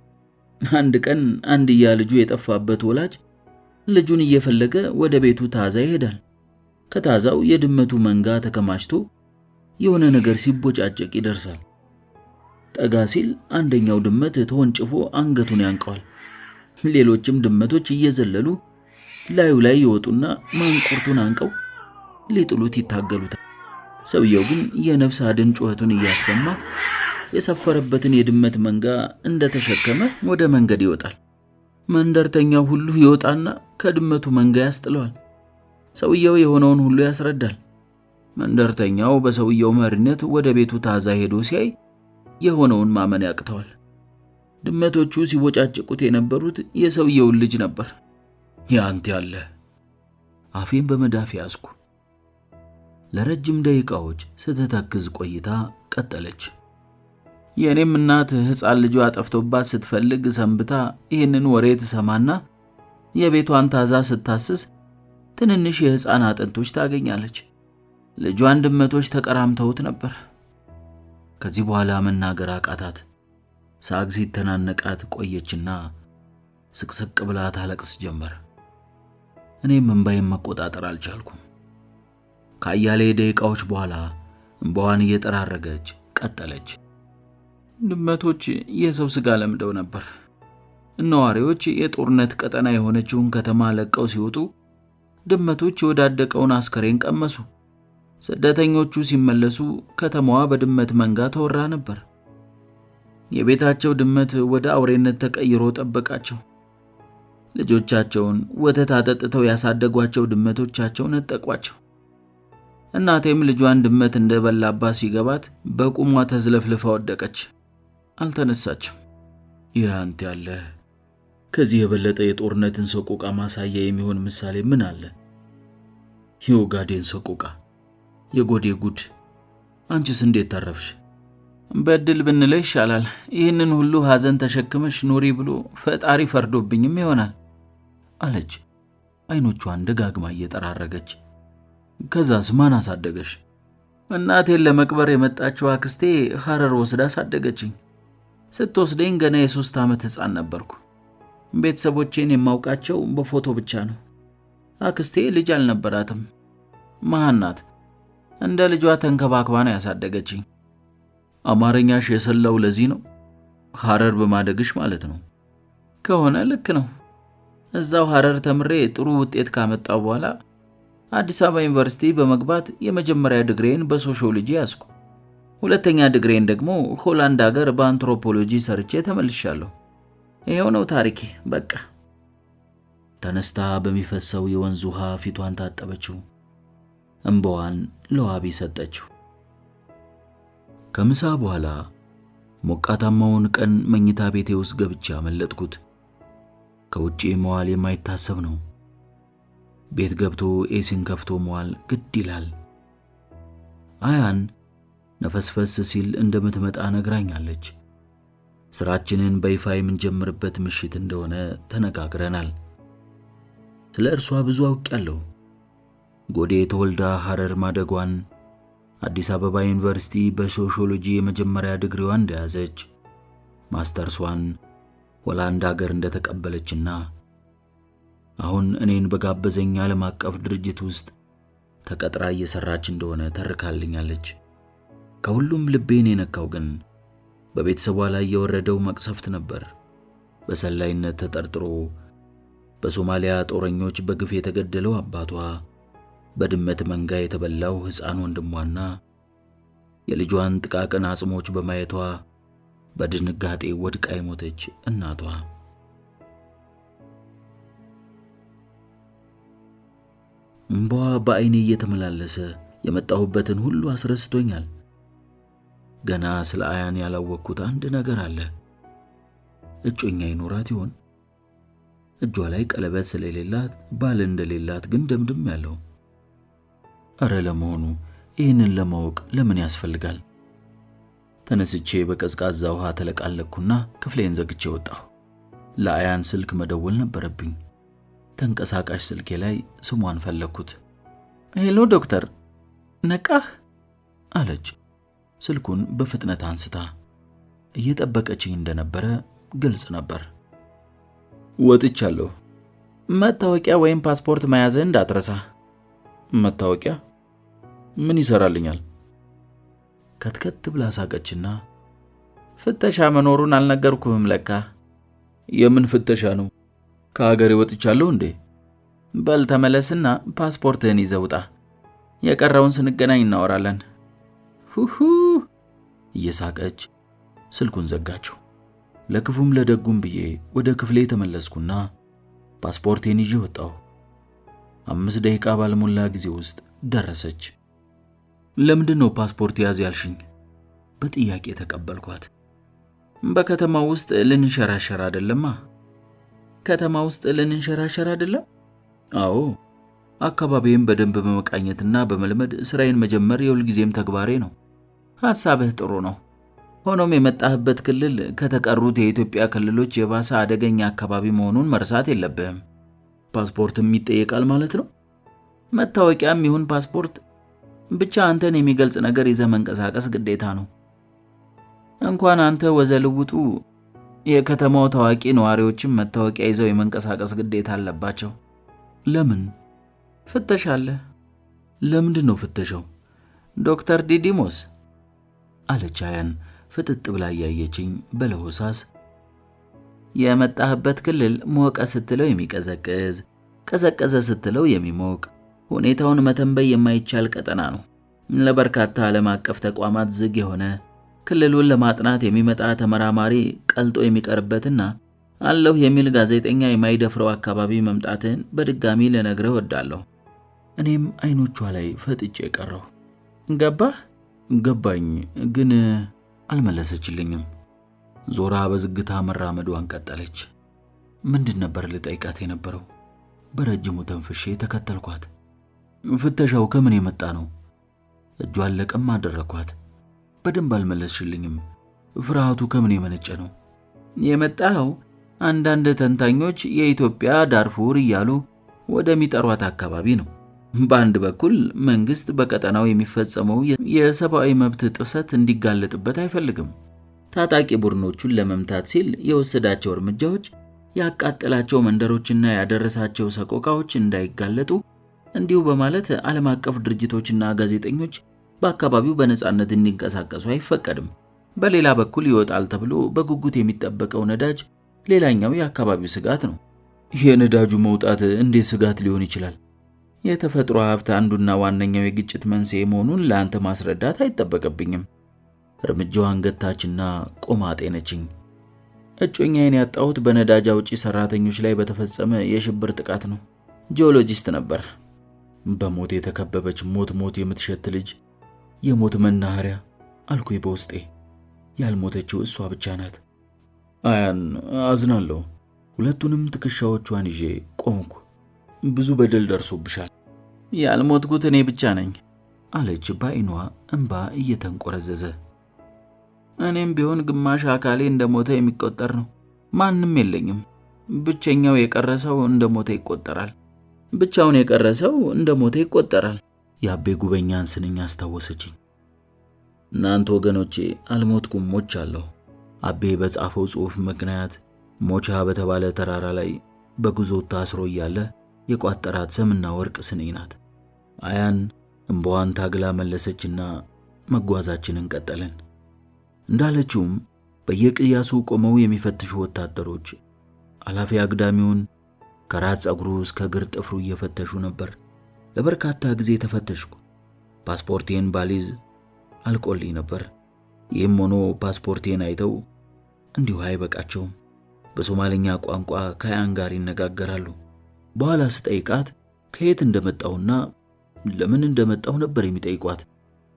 አንድ ቀን አንድያ ልጁ የጠፋበት ወላጅ ልጁን እየፈለገ ወደ ቤቱ ታዛ ይሄዳል። ከታዛው የድመቱ መንጋ ተከማችቶ የሆነ ነገር ሲቦጫጨቅ ይደርሳል። ጠጋ ሲል አንደኛው ድመት ተወንጭፎ አንገቱን ያንቀዋል። ሌሎችም ድመቶች እየዘለሉ ላዩ ላይ ይወጡና ማንቁርቱን አንቀው ሊጥሉት ይታገሉታል። ሰውየው ግን የነፍስ አድን ጩኸቱን እያሰማ የሰፈረበትን የድመት መንጋ እንደተሸከመ ወደ መንገድ ይወጣል። መንደርተኛው ሁሉ ይወጣና ከድመቱ መንጋ ያስጥለዋል። ሰውየው የሆነውን ሁሉ ያስረዳል። መንደርተኛው በሰውየው መሪነት ወደ ቤቱ ታዛ ሄዶ ሲያይ የሆነውን ማመን ያቅተዋል። ድመቶቹ ሲቦጫጭቁት የነበሩት የሰውየውን ልጅ ነበር። ያንተ ያለ አፌን በመዳፍ ያዝኩ። ለረጅም ደቂቃዎች ስትተክዝ ቆይታ ቀጠለች። የኔም እናት ሕፃን ልጇ ጠፍቶባት ስትፈልግ ሰንብታ ይህንን ወሬ ትሰማና የቤቷን ታዛ ስታስስ ትንንሽ የሕፃን አጥንቶች ታገኛለች። ልጇን ድመቶች ተቀራምተውት ነበር። ከዚህ በኋላ መናገር አቃታት። ሳግ ሲተናነቃት ቆየችና ስቅስቅ ብላ ታለቅስ ጀመር። እኔም እንባዬን መቆጣጠር አልቻልኩም። ከአያሌ ደቂቃዎች በኋላ እንባዋን እየጠራረገች ቀጠለች። ድመቶች የሰው ስጋ ለምደው ነበር። ነዋሪዎች የጦርነት ቀጠና የሆነችውን ከተማ ለቀው ሲወጡ ድመቶች የወዳደቀውን አስከሬን ቀመሱ። ስደተኞቹ ሲመለሱ ከተማዋ በድመት መንጋ ተወራ ነበር። የቤታቸው ድመት ወደ አውሬነት ተቀይሮ ጠበቃቸው። ልጆቻቸውን ወተት አጠጥተው ያሳደጓቸው ድመቶቻቸው ነጠቋቸው። እናቴም ልጇን ድመት እንደበላባት ሲገባት በቁሟ ተዝለፍልፋ ወደቀች። አልተነሳችም። ይህ አንተ ያለ ከዚህ የበለጠ የጦርነትን ሰቆቃ ማሳያ የሚሆን ምሳሌ ምን አለ? የኦጋዴን ሰቆቃ፣ የጎዴ ጉድ። አንቺስ እንዴት ተረፍሽ? በድል ብንለው ይሻላል። ይህንን ሁሉ ሐዘን ተሸክመሽ ኑሪ ብሎ ፈጣሪ ፈርዶብኝም ይሆናል አለች አይኖቿን ደጋግማ እየጠራረገች። ከዛስ ማን አሳደገሽ? እናቴን ለመቅበር የመጣችው አክስቴ ሐረር ወስዳ አሳደገችኝ። ስትወስደኝ ገና የ3 ዓመት ሕፃን ነበርኩ። ቤተሰቦቼን የማውቃቸው በፎቶ ብቻ ነው። አክስቴ ልጅ አልነበራትም፣ መሃን ናት። እንደ ልጇ ተንከባክባ ነው ያሳደገችኝ። አማርኛሽ የሰላው ለዚህ ነው? ሐረር በማደግሽ ማለት ነው? ከሆነ ልክ ነው። እዛው ሐረር ተምሬ ጥሩ ውጤት ካመጣው በኋላ አዲስ አበባ ዩኒቨርሲቲ በመግባት የመጀመሪያ ዲግሪዬን በሶሺዮሎጂ ያዝኩ። ሁለተኛ ዲግሪዬን ደግሞ ሆላንድ ሀገር በአንትሮፖሎጂ ሰርቼ ተመልሻለሁ። ይሄው ነው ታሪኬ። በቃ። ተነስታ በሚፈሰው የወንዝ ውሃ ፊቷን ታጠበችው፣ እንባዋን ለዋቢ ሰጠችው። ከምሳ በኋላ ሞቃታማውን ቀን መኝታ ቤቴ ውስጥ ገብቼ አመለጥኩት። ከውጪ መዋል የማይታሰብ ነው። ቤት ገብቶ ኤሲን ከፍቶ መዋል ግድ ይላል። አያን ነፈስፈስ ሲል እንደምትመጣ ነግራኛለች። ስራችንን በይፋ የምንጀምርበት ምሽት እንደሆነ ተነጋግረናል። ስለ እርሷ ብዙ አውቃለሁ። ጎዴ ተወልዳ ሐረር ማደጓን፣ አዲስ አበባ ዩኒቨርሲቲ በሶሺዮሎጂ የመጀመሪያ ዲግሪዋን እንደያዘች፣ ማስተርሷን ሆላንድ ሀገር እንደተቀበለችና አሁን እኔን በጋበዘኝ ዓለም አቀፍ ድርጅት ውስጥ ተቀጥራ እየሰራች እንደሆነ ተርካልኛለች። ከሁሉም ልቤን የነካው ግን በቤተሰቧ ላይ የወረደው መቅሰፍት ነበር። በሰላይነት ተጠርጥሮ በሶማሊያ ጦረኞች በግፍ የተገደለው አባቷ፣ በድመት መንጋ የተበላው ሕፃን ወንድሟና የልጇን ጥቃቅን አጽሞች በማየቷ በድንጋጤ ወድቃ የሞተች እናቷ። እንባዋ በዓይኔ እየተመላለሰ የመጣሁበትን ሁሉ አስረስቶኛል። ገና ስለ አያን ያላወቅኩት አንድ ነገር አለ። እጮኛ ይኖራት ይሆን? እጇ ላይ ቀለበት ስለሌላት ባል እንደሌላት ግን ደምድም ያለው። እረ ለመሆኑ ይህንን ለማወቅ ለምን ያስፈልጋል? ተነስቼ በቀዝቃዛ ውሃ ተለቃለቅኩና ክፍሌን ዘግቼ ወጣሁ። ለአያን ስልክ መደወል ነበረብኝ። ተንቀሳቃሽ ስልኬ ላይ ስሟን ፈለግኩት። ሄሎ ዶክተር፣ ነቃህ? አለች ስልኩን በፍጥነት አንስታ። እየጠበቀችኝ እንደነበረ ግልጽ ነበር። ወጥቻለሁ። መታወቂያ ወይም ፓስፖርት መያዝህ እንዳትረሳ። መታወቂያ ምን ይሰራልኛል? ከትከት ብላ ሳቀችና ፍተሻ መኖሩን አልነገርኩህም ለካ። የምን ፍተሻ ነው? ከሀገሬ ወጥቻለሁ እንዴ? በል ተመለስና ፓስፖርትህን ይዘህ ውጣ። የቀረውን ስንገናኝ እናወራለን። ሁሁ እየሳቀች ስልኩን ዘጋችው። ለክፉም ለደጉም ብዬ ወደ ክፍሌ ተመለስኩና ፓስፖርቴን ይዤ ወጣሁ። 5 ደቂቃ ባልሞላ ጊዜ ውስጥ ደረሰች። ለምንድን ነው ፓስፖርት ያዝ ያልሽኝ? በጥያቄ ተቀበልኳት። በከተማው ውስጥ ልንሸራሸር አይደለማ። ከተማ ውስጥ ልንሸራሸር አይደለም? አዎ፣ አካባቢዬን በደንብ በመቃኘትና በመልመድ ስራዬን መጀመር የሁልጊዜም ተግባሬ ነው። ሐሳብህ ጥሩ ነው። ሆኖም የመጣህበት ክልል ከተቀሩት የኢትዮጵያ ክልሎች የባሰ አደገኛ አካባቢ መሆኑን መርሳት የለብህም። ፓስፖርትም ይጠየቃል ማለት ነው? መታወቂያም ይሁን ፓስፖርት ብቻ አንተን የሚገልጽ ነገር ይዘህ መንቀሳቀስ ግዴታ ነው። እንኳን አንተ ወዘልውጡ የከተማው ታዋቂ ነዋሪዎችም መታወቂያ ይዘው የመንቀሳቀስ ግዴታ አለባቸው። ለምን? ፍተሻ አለ። ለምንድን ነው ፍተሻው? ዶክተር ዲዲሞስ አለች አያን ፍጥጥ ብላ ያየችኝ በለሆሳስ። የመጣህበት ክልል ሞቀ ስትለው የሚቀዘቅዝ፣ ቀዘቀዘ ስትለው የሚሞቅ፣ ሁኔታውን መተንበይ የማይቻል ቀጠና ነው። ለበርካታ ዓለም አቀፍ ተቋማት ዝግ የሆነ ክልሉን ለማጥናት የሚመጣ ተመራማሪ ቀልጦ የሚቀርበትና አለሁ የሚል ጋዜጠኛ የማይደፍረው አካባቢ መምጣትህን በድጋሚ ልነግርህ እወዳለሁ። እኔም አይኖቿ ላይ ፈጥጬ ቀረሁ። ገባህ? ገባኝ፣ ግን አልመለሰችልኝም። ዞራ በዝግታ መራመዷን ቀጠለች። ምንድን ነበር ልጠይቃት የነበረው? በረጅሙ ተንፍሼ ተከተልኳት። ፍተሻው ከምን የመጣ ነው? እጇን ለቀም አደረኳት። በደንብ አልመለስሽልኝም። ፍርሃቱ ከምን የመነጨ ነው? የመጣው አንዳንድ ተንታኞች የኢትዮጵያ ዳርፉር እያሉ ወደሚጠሯት አካባቢ ነው። በአንድ በኩል መንግስት በቀጠናው የሚፈጸመው የሰብአዊ መብት ጥሰት እንዲጋለጥበት አይፈልግም። ታጣቂ ቡድኖቹን ለመምታት ሲል የወሰዳቸው እርምጃዎች፣ ያቃጠላቸው መንደሮችና ያደረሳቸው ሰቆቃዎች እንዳይጋለጡ እንዲሁ በማለት ዓለም አቀፍ ድርጅቶችና ጋዜጠኞች በአካባቢው በነፃነት እንዲንቀሳቀሱ አይፈቀድም። በሌላ በኩል ይወጣል ተብሎ በጉጉት የሚጠበቀው ነዳጅ ሌላኛው የአካባቢው ስጋት ነው። የነዳጁ መውጣት እንዴት ስጋት ሊሆን ይችላል? የተፈጥሮ ሀብት አንዱና ዋነኛው የግጭት መንስኤ መሆኑን ለአንተ ማስረዳት አይጠበቅብኝም። እርምጃዋን ገታችና ቆማ ጤነችኝ። እጮኛዬን ያጣሁት በነዳጅ አውጪ ሰራተኞች ላይ በተፈጸመ የሽብር ጥቃት ነው። ጂኦሎጂስት ነበር። በሞት የተከበበች ሞት የምትሸት ልጅ፣ የሞት መናኸሪያ አልኩኝ በውስጤ። ያልሞተችው እሷ ብቻ ናት። አያን፣ አዝናለሁ። ሁለቱንም ትከሻዎቿን ይዤ ቆምኩ። ብዙ በደል ደርሶብሻል። ያልሞትኩት እኔ ብቻ ነኝ አለች በዓይኗ እንባ እየተንቆረዘዘ። እኔም ቢሆን ግማሽ አካሌ እንደሞተ የሚቆጠር ነው። ማንም የለኝም። ብቸኛው የቀረ ሰው እንደሞተ ይቆጠራል። ብቻውን የቀረ ሰው እንደሞተ ይቆጠራል። የአቤ ጉበኛን ስንኝ አስታወሰችኝ። እናንተ ወገኖቼ፣ አልሞትኩም፣ ሞቻለሁ። አቤ በጻፈው ጽሑፍ ምክንያት ሞቻ በተባለ ተራራ ላይ በጉዞ ታስሮ እያለ የቋጠራት ሰምና ወርቅ ስንኝ ናት። አያን እንባዋን ታግላ መለሰችና መጓዛችንን ቀጠልን። እንዳለችውም በየቅያሱ ቆመው የሚፈትሹ ወታደሮች አላፊ አግዳሚውን ከራስ ጸጉሩ እስከ እግር ጥፍሩ እየፈተሹ ነበር። ለበርካታ ጊዜ ተፈተሽኩ። ፓስፖርቴን ባሊዝ አልቆልኝ ነበር። ይህም ሆኖ ፓስፖርቴን አይተው እንዲሁ አይበቃቸውም። በሶማሊኛ ቋንቋ ከአያን ጋር ይነጋገራሉ። በኋላ ስጠይቃት ከየት እንደመጣውና ለምን እንደመጣው ነበር የሚጠይቋት።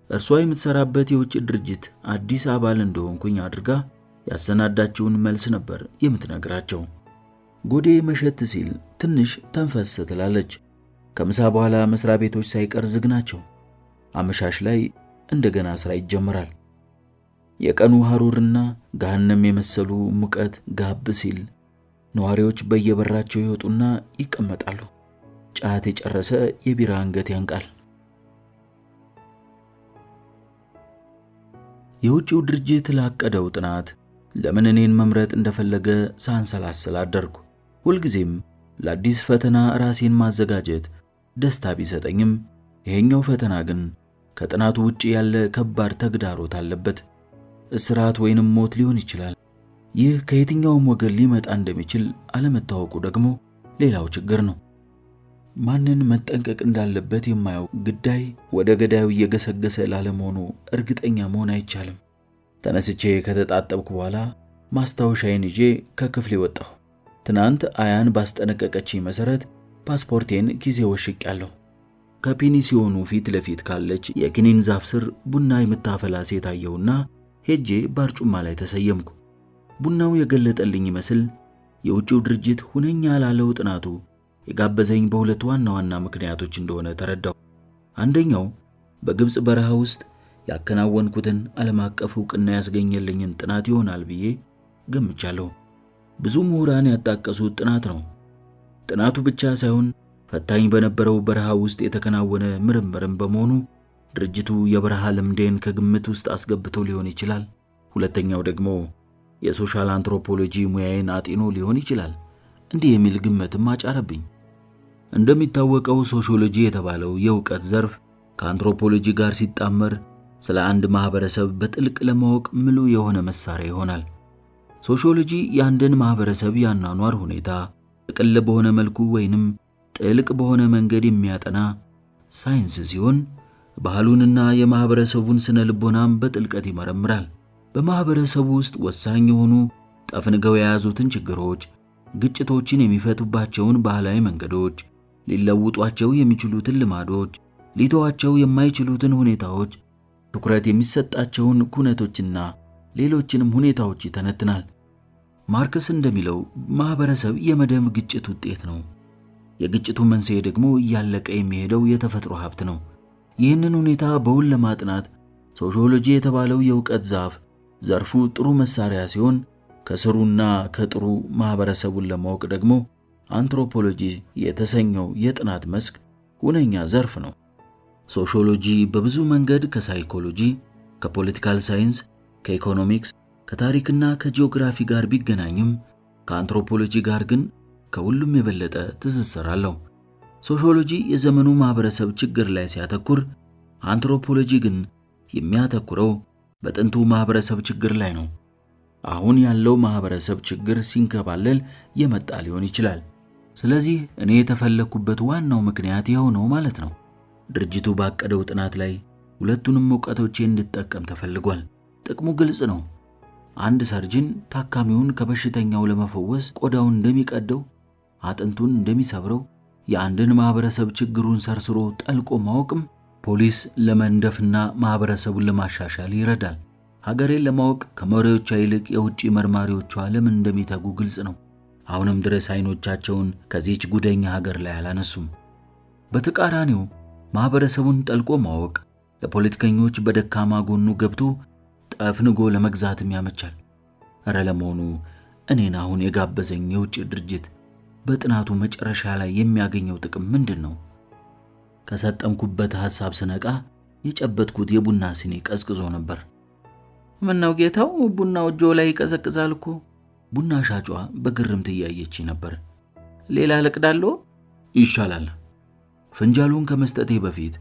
እርሷ የምትሰራበት የውጭ ድርጅት አዲስ አባል እንደሆንኩኝ አድርጋ ያሰናዳችውን መልስ ነበር የምትነግራቸው። ጎዴ መሸት ሲል ትንሽ ተንፈስ ትላለች። ከምሳ በኋላ መስሪያ ቤቶች ሳይቀር ዝግ ናቸው። አመሻሽ ላይ እንደገና ስራ ይጀምራል። የቀኑ ሐሩርና ገሃነም የመሰሉ ሙቀት ጋብ ሲል ነዋሪዎች በየበራቸው ይወጡና ይቀመጣሉ። ጫት የጨረሰ የቢራ አንገት ያንቃል። የውጭው ድርጅት ላቀደው ጥናት ለምን እኔን መምረጥ እንደፈለገ ሳንሰላስል አደርኩ። ሁልጊዜም ለአዲስ ፈተና ራሴን ማዘጋጀት ደስታ ቢሰጠኝም ይሄኛው ፈተና ግን ከጥናቱ ውጪ ያለ ከባድ ተግዳሮት አለበት። እስራት ወይንም ሞት ሊሆን ይችላል። ይህ ከየትኛውም ወገን ሊመጣ እንደሚችል አለመታወቁ ደግሞ ሌላው ችግር ነው። ማንን መጠንቀቅ እንዳለበት የማያውቅ ግዳይ ወደ ገዳዩ እየገሰገሰ ላለመሆኑ እርግጠኛ መሆን አይቻልም። ተነስቼ ከተጣጠብኩ በኋላ ማስታወሻዬን ይዤ ከክፍሌ ወጣሁ። ትናንት አያን ባስጠነቀቀችኝ መሰረት ፓስፖርቴን ኪሴ ወሽቄያለሁ። ከፔኒሲዮኑ ፊት ለፊት ካለች የኪኒን ዛፍ ስር ቡና የምታፈላ ሴት አየሁና ሄጄ ባርጩማ ላይ ተሰየምኩ። ቡናው የገለጠልኝ ይመስል የውጭው ድርጅት ሁነኛ ላለው ጥናቱ የጋበዘኝ በሁለት ዋና ዋና ምክንያቶች እንደሆነ ተረዳሁ። አንደኛው በግብጽ በረሃ ውስጥ ያከናወንኩትን ዓለም አቀፍ ዕውቅና ያስገኘልኝን ጥናት ይሆናል ብዬ ገምቻለሁ። ብዙ ምሁራን ያጣቀሱት ጥናት ነው። ጥናቱ ብቻ ሳይሆን ፈታኝ በነበረው በረሃ ውስጥ የተከናወነ ምርምርም በመሆኑ ድርጅቱ የበረሃ ልምዴን ከግምት ውስጥ አስገብቶ ሊሆን ይችላል። ሁለተኛው ደግሞ የሶሻል አንትሮፖሎጂ ሙያዬን አጢኖ ሊሆን ይችላል። እንዲህ የሚል ግምትም አጫረብኝ። እንደሚታወቀው ሶሺዮሎጂ የተባለው የእውቀት ዘርፍ ከአንትሮፖሎጂ ጋር ሲጣመር ስለ አንድ ማህበረሰብ በጥልቅ ለማወቅ ምሉ የሆነ መሳሪያ ይሆናል። ሶሺዮሎጂ የአንድን ማህበረሰብ ያኗኗር ሁኔታ ጥቅል በሆነ መልኩ ወይንም ጥልቅ በሆነ መንገድ የሚያጠና ሳይንስ ሲሆን፣ ባህሉንና የማህበረሰቡን ስነ ልቦናም በጥልቀት ይመረምራል። በማህበረሰቡ ውስጥ ወሳኝ የሆኑ ጠፍንገው የያዙትን ችግሮች፣ ግጭቶችን የሚፈቱባቸውን ባህላዊ መንገዶች፣ ሊለውጧቸው የሚችሉትን ልማዶች፣ ሊተዋቸው የማይችሉትን ሁኔታዎች፣ ትኩረት የሚሰጣቸውን ኩነቶችና ሌሎችንም ሁኔታዎች ይተነትናል። ማርክስ እንደሚለው ማህበረሰብ የመደብ ግጭት ውጤት ነው። የግጭቱ መንስኤ ደግሞ እያለቀ የሚሄደው የተፈጥሮ ሀብት ነው። ይህንን ሁኔታ በውል ለማጥናት ሶሺዮሎጂ የተባለው የእውቀት ዘርፉ ጥሩ መሳሪያ ሲሆን ከስሩና ከጥሩ ማህበረሰቡን ለማወቅ ደግሞ አንትሮፖሎጂ የተሰኘው የጥናት መስክ ሁነኛ ዘርፍ ነው። ሶሺዮሎጂ በብዙ መንገድ ከሳይኮሎጂ፣ ከፖለቲካል ሳይንስ፣ ከኢኮኖሚክስ፣ ከታሪክና ከጂኦግራፊ ጋር ቢገናኝም ከአንትሮፖሎጂ ጋር ግን ከሁሉም የበለጠ ትስስር አለው። ሶሺዮሎጂ የዘመኑ ማህበረሰብ ችግር ላይ ሲያተኩር፣ አንትሮፖሎጂ ግን የሚያተኩረው በጥንቱ ማህበረሰብ ችግር ላይ ነው። አሁን ያለው ማህበረሰብ ችግር ሲንከባለል የመጣ ሊሆን ይችላል። ስለዚህ እኔ የተፈለኩበት ዋናው ምክንያት ይኸው ነው ማለት ነው። ድርጅቱ ባቀደው ጥናት ላይ ሁለቱንም ዕውቀቶቼ እንድጠቀም ተፈልጓል። ጥቅሙ ግልጽ ነው። አንድ ሰርጅን ታካሚውን ከበሽተኛው ለመፈወስ ቆዳውን እንደሚቀደው፣ አጥንቱን እንደሚሰብረው የአንድን ማህበረሰብ ችግሩን ሰርስሮ ጠልቆ ማወቅም ፖሊስ ለመንደፍና ማህበረሰቡን ለማሻሻል ይረዳል። ሀገሬን ለማወቅ ከመሪዎቿ ይልቅ የውጭ መርማሪዎቿ ለምን እንደሚተጉ ግልጽ ነው። አሁንም ድረስ አይኖቻቸውን ከዚች ጉደኛ ሀገር ላይ አላነሱም። በተቃራኒው ማህበረሰቡን ጠልቆ ማወቅ ለፖለቲከኞች በደካማ ጎኑ ገብቶ ጠፍንጎ ለመግዛትም ያመቻል። እረ ለመሆኑ እኔን አሁን የጋበዘኝ የውጭ ድርጅት በጥናቱ መጨረሻ ላይ የሚያገኘው ጥቅም ምንድን ነው? ከሰጠምኩበት ሐሳብ ስነቃ የጨበጥኩት የቡና ሲኒ ቀዝቅዞ ነበር። ምነው ጌታው ቡናው እጆ ላይ ይቀዘቅዛል እኮ። ቡና ሻጯ በግርምት እያየች ነበር። ሌላ ልቅዳለሁ? ይሻላል። ፍንጃሉን ከመስጠቴ በፊት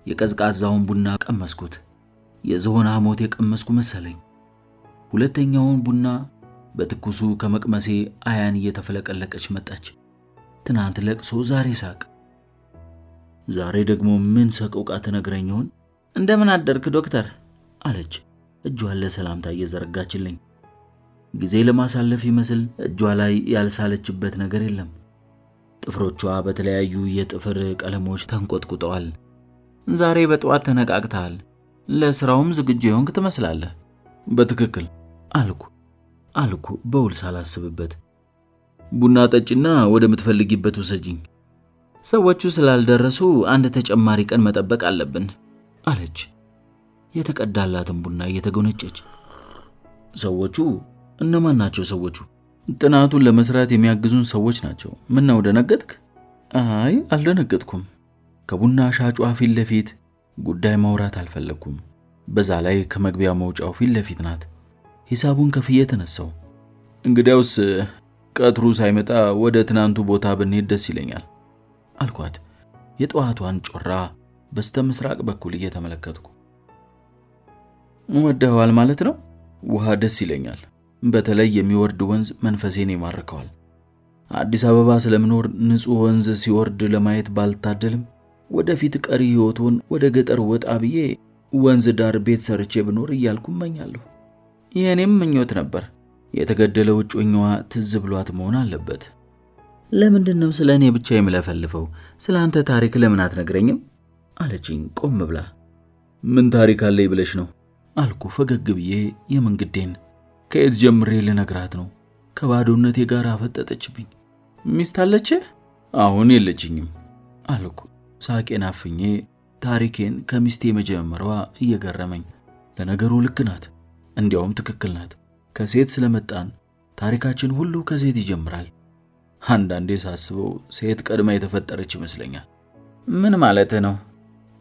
የቀዝቃዛውን ቡና ቀመስኩት። የዝሆን ሐሞት የቀመስኩ መሰለኝ። ሁለተኛውን ቡና በትኩሱ ከመቅመሴ አያን እየተፈለቀለቀች መጣች። ትናንት ለቅሶ፣ ዛሬ ሳቅ። ዛሬ ደግሞ ምን ሰቆቃ ትነግረኝ ይሆን? እንደምን አደርክ ዶክተር አለች እጇን ለሰላምታ እየዘረጋችልኝ። ጊዜ ለማሳለፍ ይመስል እጇ ላይ ያልሳለችበት ነገር የለም። ጥፍሮቿ በተለያዩ የጥፍር ቀለሞች ተንቆጥቁጠዋል። ዛሬ በጠዋት ተነቃቅተሃል። ለስራውም ዝግጁ የሆንክ ትመስላለህ። በትክክል አልኩ በውል ሳላስብበት። ቡና ጠጭና ወደ ምትፈልጊበት ውሰጂኝ። ሰዎቹ ስላልደረሱ አንድ ተጨማሪ ቀን መጠበቅ አለብን አለች የተቀዳላትን ቡና እየተጎነጨች። ሰዎቹ እነማን ናቸው? ሰዎቹ ጥናቱን ለመስራት የሚያግዙን ሰዎች ናቸው። ምን ነው ደነገጥክ? አይ አልደነገጥኩም። ከቡና ሻጯ ፊት ለፊት ጉዳይ ማውራት አልፈለኩም። በዛ ላይ ከመግቢያ መውጫው ፊት ለፊት ናት። ሂሳቡን ከፍዬ ተነሳው። እንግዲያውስ ቀጥሩ ሳይመጣ ወደ ትናንቱ ቦታ ብንሄድ ደስ ይለኛል አልኳት፣ የጠዋቷን ጮራ በስተ ምስራቅ በኩል እየተመለከትኩ። ወደዋል ማለት ነው? ውሃ ደስ ይለኛል። በተለይ የሚወርድ ወንዝ መንፈሴን ይማርከዋል። አዲስ አበባ ስለምኖር ንጹህ ወንዝ ሲወርድ ለማየት ባልታደልም ወደፊት ቀሪ ህይወቱን ወደ ገጠር ወጣ ብዬ ወንዝ ዳር ቤት ሰርቼ ብኖር እያልኩ እመኛለሁ። የኔም ምኞት ነበር። የተገደለው እጮኛዋ ትዝ ብሏት መሆን አለበት። ለምንድን ነው ስለ እኔ ብቻ የምለፈልፈው? ስለ አንተ ታሪክ ለምን አትነግረኝም? አለችኝ ቆም ብላ። ምን ታሪክ አለኝ ብለሽ ነው አልኩ ፈገግ ብዬ የመንግዴን። ከየት ጀምሬ ልነግራት ነው? ከባዶነቴ ጋር አፈጠጠችብኝ። ሚስት አለችህ? አሁን የለችኝም አልኩ ሳቄን አፍኜ። ታሪኬን ከሚስቴ መጀመሯ እየገረመኝ። ለነገሩ ልክ ናት፣ እንዲያውም ትክክል ናት። ከሴት ስለመጣን ታሪካችን ሁሉ ከሴት ይጀምራል። አንዳንዴ ሳስበው ሴት ቀድማ የተፈጠረች ይመስለኛል። ምን ማለት ነው?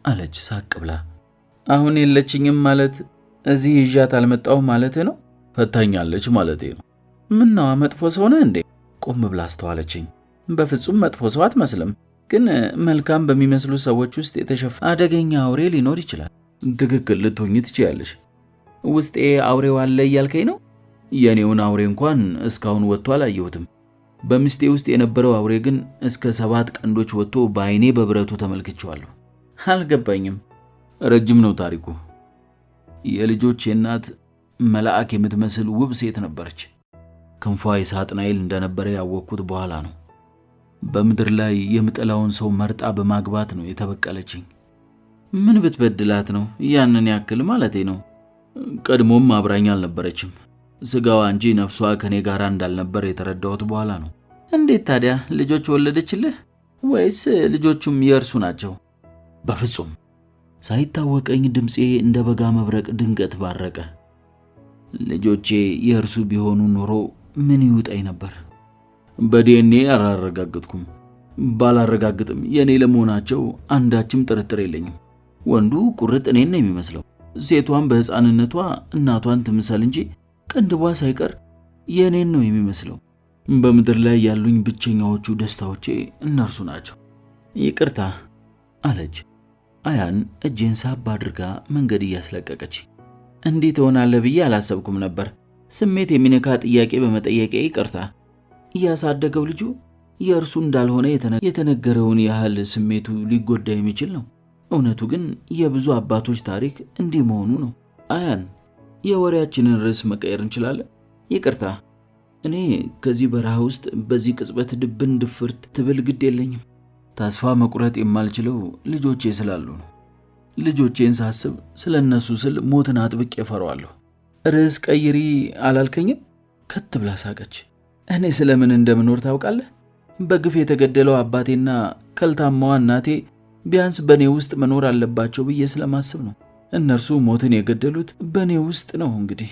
አለች ሳቅ ብላ። አሁን የለችኝም ማለት እዚህ ይዣት አልመጣሁም ማለት ነው? ፈታኛለች ማለቴ ነው። ምነው መጥፎ ሰው ነህ እንዴ? ቆም ብላ አስተዋለችኝ። በፍጹም መጥፎ ሰው አትመስልም፣ ግን መልካም በሚመስሉ ሰዎች ውስጥ የተሸፈነ አደገኛ አውሬ ሊኖር ይችላል። ትክክል ልትሆኚ ትችያለሽ። ውስጤ አውሬው አለ እያልከኝ ነው? የኔውን አውሬ እንኳን እስካሁን ወጥቶ አላየሁትም። በሚስቴ ውስጥ የነበረው አውሬ ግን እስከ 7 ቀንዶች ወጥቶ በአይኔ በብረቱ ተመልክቼዋለሁ። አልገባኝም። ረጅም ነው ታሪኩ። የልጆቼ እናት መልአክ የምትመስል ውብ ሴት ነበረች። ክንፏ የሳጥናኤል እንደነበረ ያወቅኩት በኋላ ነው። በምድር ላይ የምጠላውን ሰው መርጣ በማግባት ነው የተበቀለችኝ። ምን ብትበድላት ነው ያንን ያክል ማለቴ ነው? ቀድሞም አብራኝ አልነበረችም። ስጋዋ እንጂ ነፍሷ ከኔ ጋር እንዳልነበር የተረዳሁት በኋላ ነው። እንዴት ታዲያ ልጆች ወለደችልህ? ወይስ ልጆቹም የእርሱ ናቸው? በፍጹም። ሳይታወቀኝ ድምፄ እንደ በጋ መብረቅ ድንገት ባረቀ። ልጆቼ የእርሱ ቢሆኑ ኖሮ ምን ይውጣኝ ነበር? በዲኤንኤ አላረጋግጥኩም። ባላረጋግጥም የኔ ለመሆናቸው አንዳችም ጥርጥር የለኝም። ወንዱ ቁርጥ እኔን ነው የሚመስለው። ሴቷን በሕፃንነቷ እናቷን ትምሰል እንጂ ቅንድቧ ሳይቀር የኔን ነው የሚመስለው። በምድር ላይ ያሉኝ ብቸኛዎቹ ደስታዎቼ እነርሱ ናቸው። ይቅርታ አለች አያን እጄን ሳብ አድርጋ መንገድ እያስለቀቀች። እንዲህ ትሆናለህ ብዬ አላሰብኩም ነበር። ስሜት የሚነካ ጥያቄ በመጠየቄ ይቅርታ። እያሳደገው ልጁ የእርሱ እንዳልሆነ የተነገረውን ያህል ስሜቱ ሊጎዳ የሚችል ነው። እውነቱ ግን የብዙ አባቶች ታሪክ እንዲህ መሆኑ ነው። አያን፣ የወሬያችንን ርዕስ መቀየር እንችላለን? ይቅርታ፣ እኔ ከዚህ በረሃ ውስጥ በዚህ ቅጽበት ድብን ድፍርት ትብል ግድ የለኝም። ተስፋ መቁረጥ የማልችለው ልጆቼ ስላሉ ነው። ልጆቼን ሳስብ ስለ እነሱ ስል ሞትን አጥብቄ እፈራዋለሁ። ርዕስ ቀይሪ አላልከኝም? ከት ብላ ሳቀች። እኔ ስለምን እንደምኖር ታውቃለህ? በግፍ የተገደለው አባቴና ከልታማዋ እናቴ ቢያንስ በእኔ ውስጥ መኖር አለባቸው ብዬ ስለማስብ ነው። እነርሱ ሞትን የገደሉት በእኔ ውስጥ ነው። እንግዲህ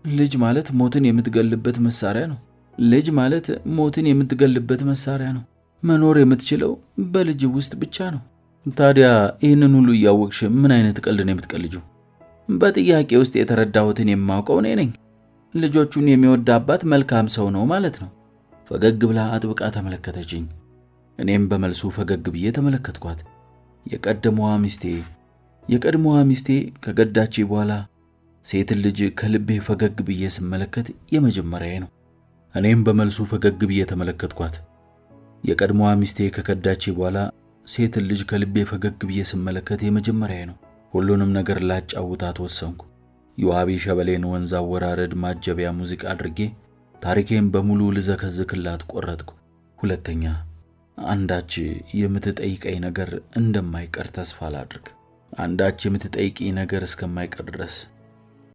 ልጅ ማለት ሞትን የምትገልበት መሳሪያ ነው። ልጅ ማለት ሞትን የምትገልበት መሳሪያ ነው። መኖር የምትችለው በልጅ ውስጥ ብቻ ነው። ታዲያ ይህንን ሁሉ እያወቅሽ ምን አይነት ቀልድ ነው የምትቀልጂው? በጥያቄ ውስጥ የተረዳሁትን የማውቀው እኔ ነኝ። ልጆቹን የሚወድ አባት መልካም ሰው ነው ማለት ነው። ፈገግ ብላ አጥብቃ ተመለከተችኝ። እኔም በመልሱ ፈገግ ብዬ ተመለከትኳት። የቀድሞዋ ሚስቴ ከገዳቼ በኋላ ሴትን ልጅ ከልቤ ፈገግ ብዬ ስመለከት የመጀመሪያዬ ነው። እኔም በመልሱ ፈገግ ብዬ ተመለከትኳት። የቀድሞዋ ሚስቴ ከከዳቼ በኋላ ሴትን ልጅ ከልቤ ፈገግ ብዬ ስመለከት የመጀመሪያዬ ነው። ሁሉንም ነገር ላጫውታት ወሰንኩ። የዋቢ ሸበሌን ወንዝ አወራረድ ማጀቢያ ሙዚቃ አድርጌ ታሪኬን በሙሉ ልዘከዝክላት ቆረጥኩ። ሁለተኛ አንዳች የምትጠይቀኝ ነገር እንደማይቀር ተስፋ ላድርግ። አንዳች የምትጠይቂ ነገር እስከማይቀር ድረስ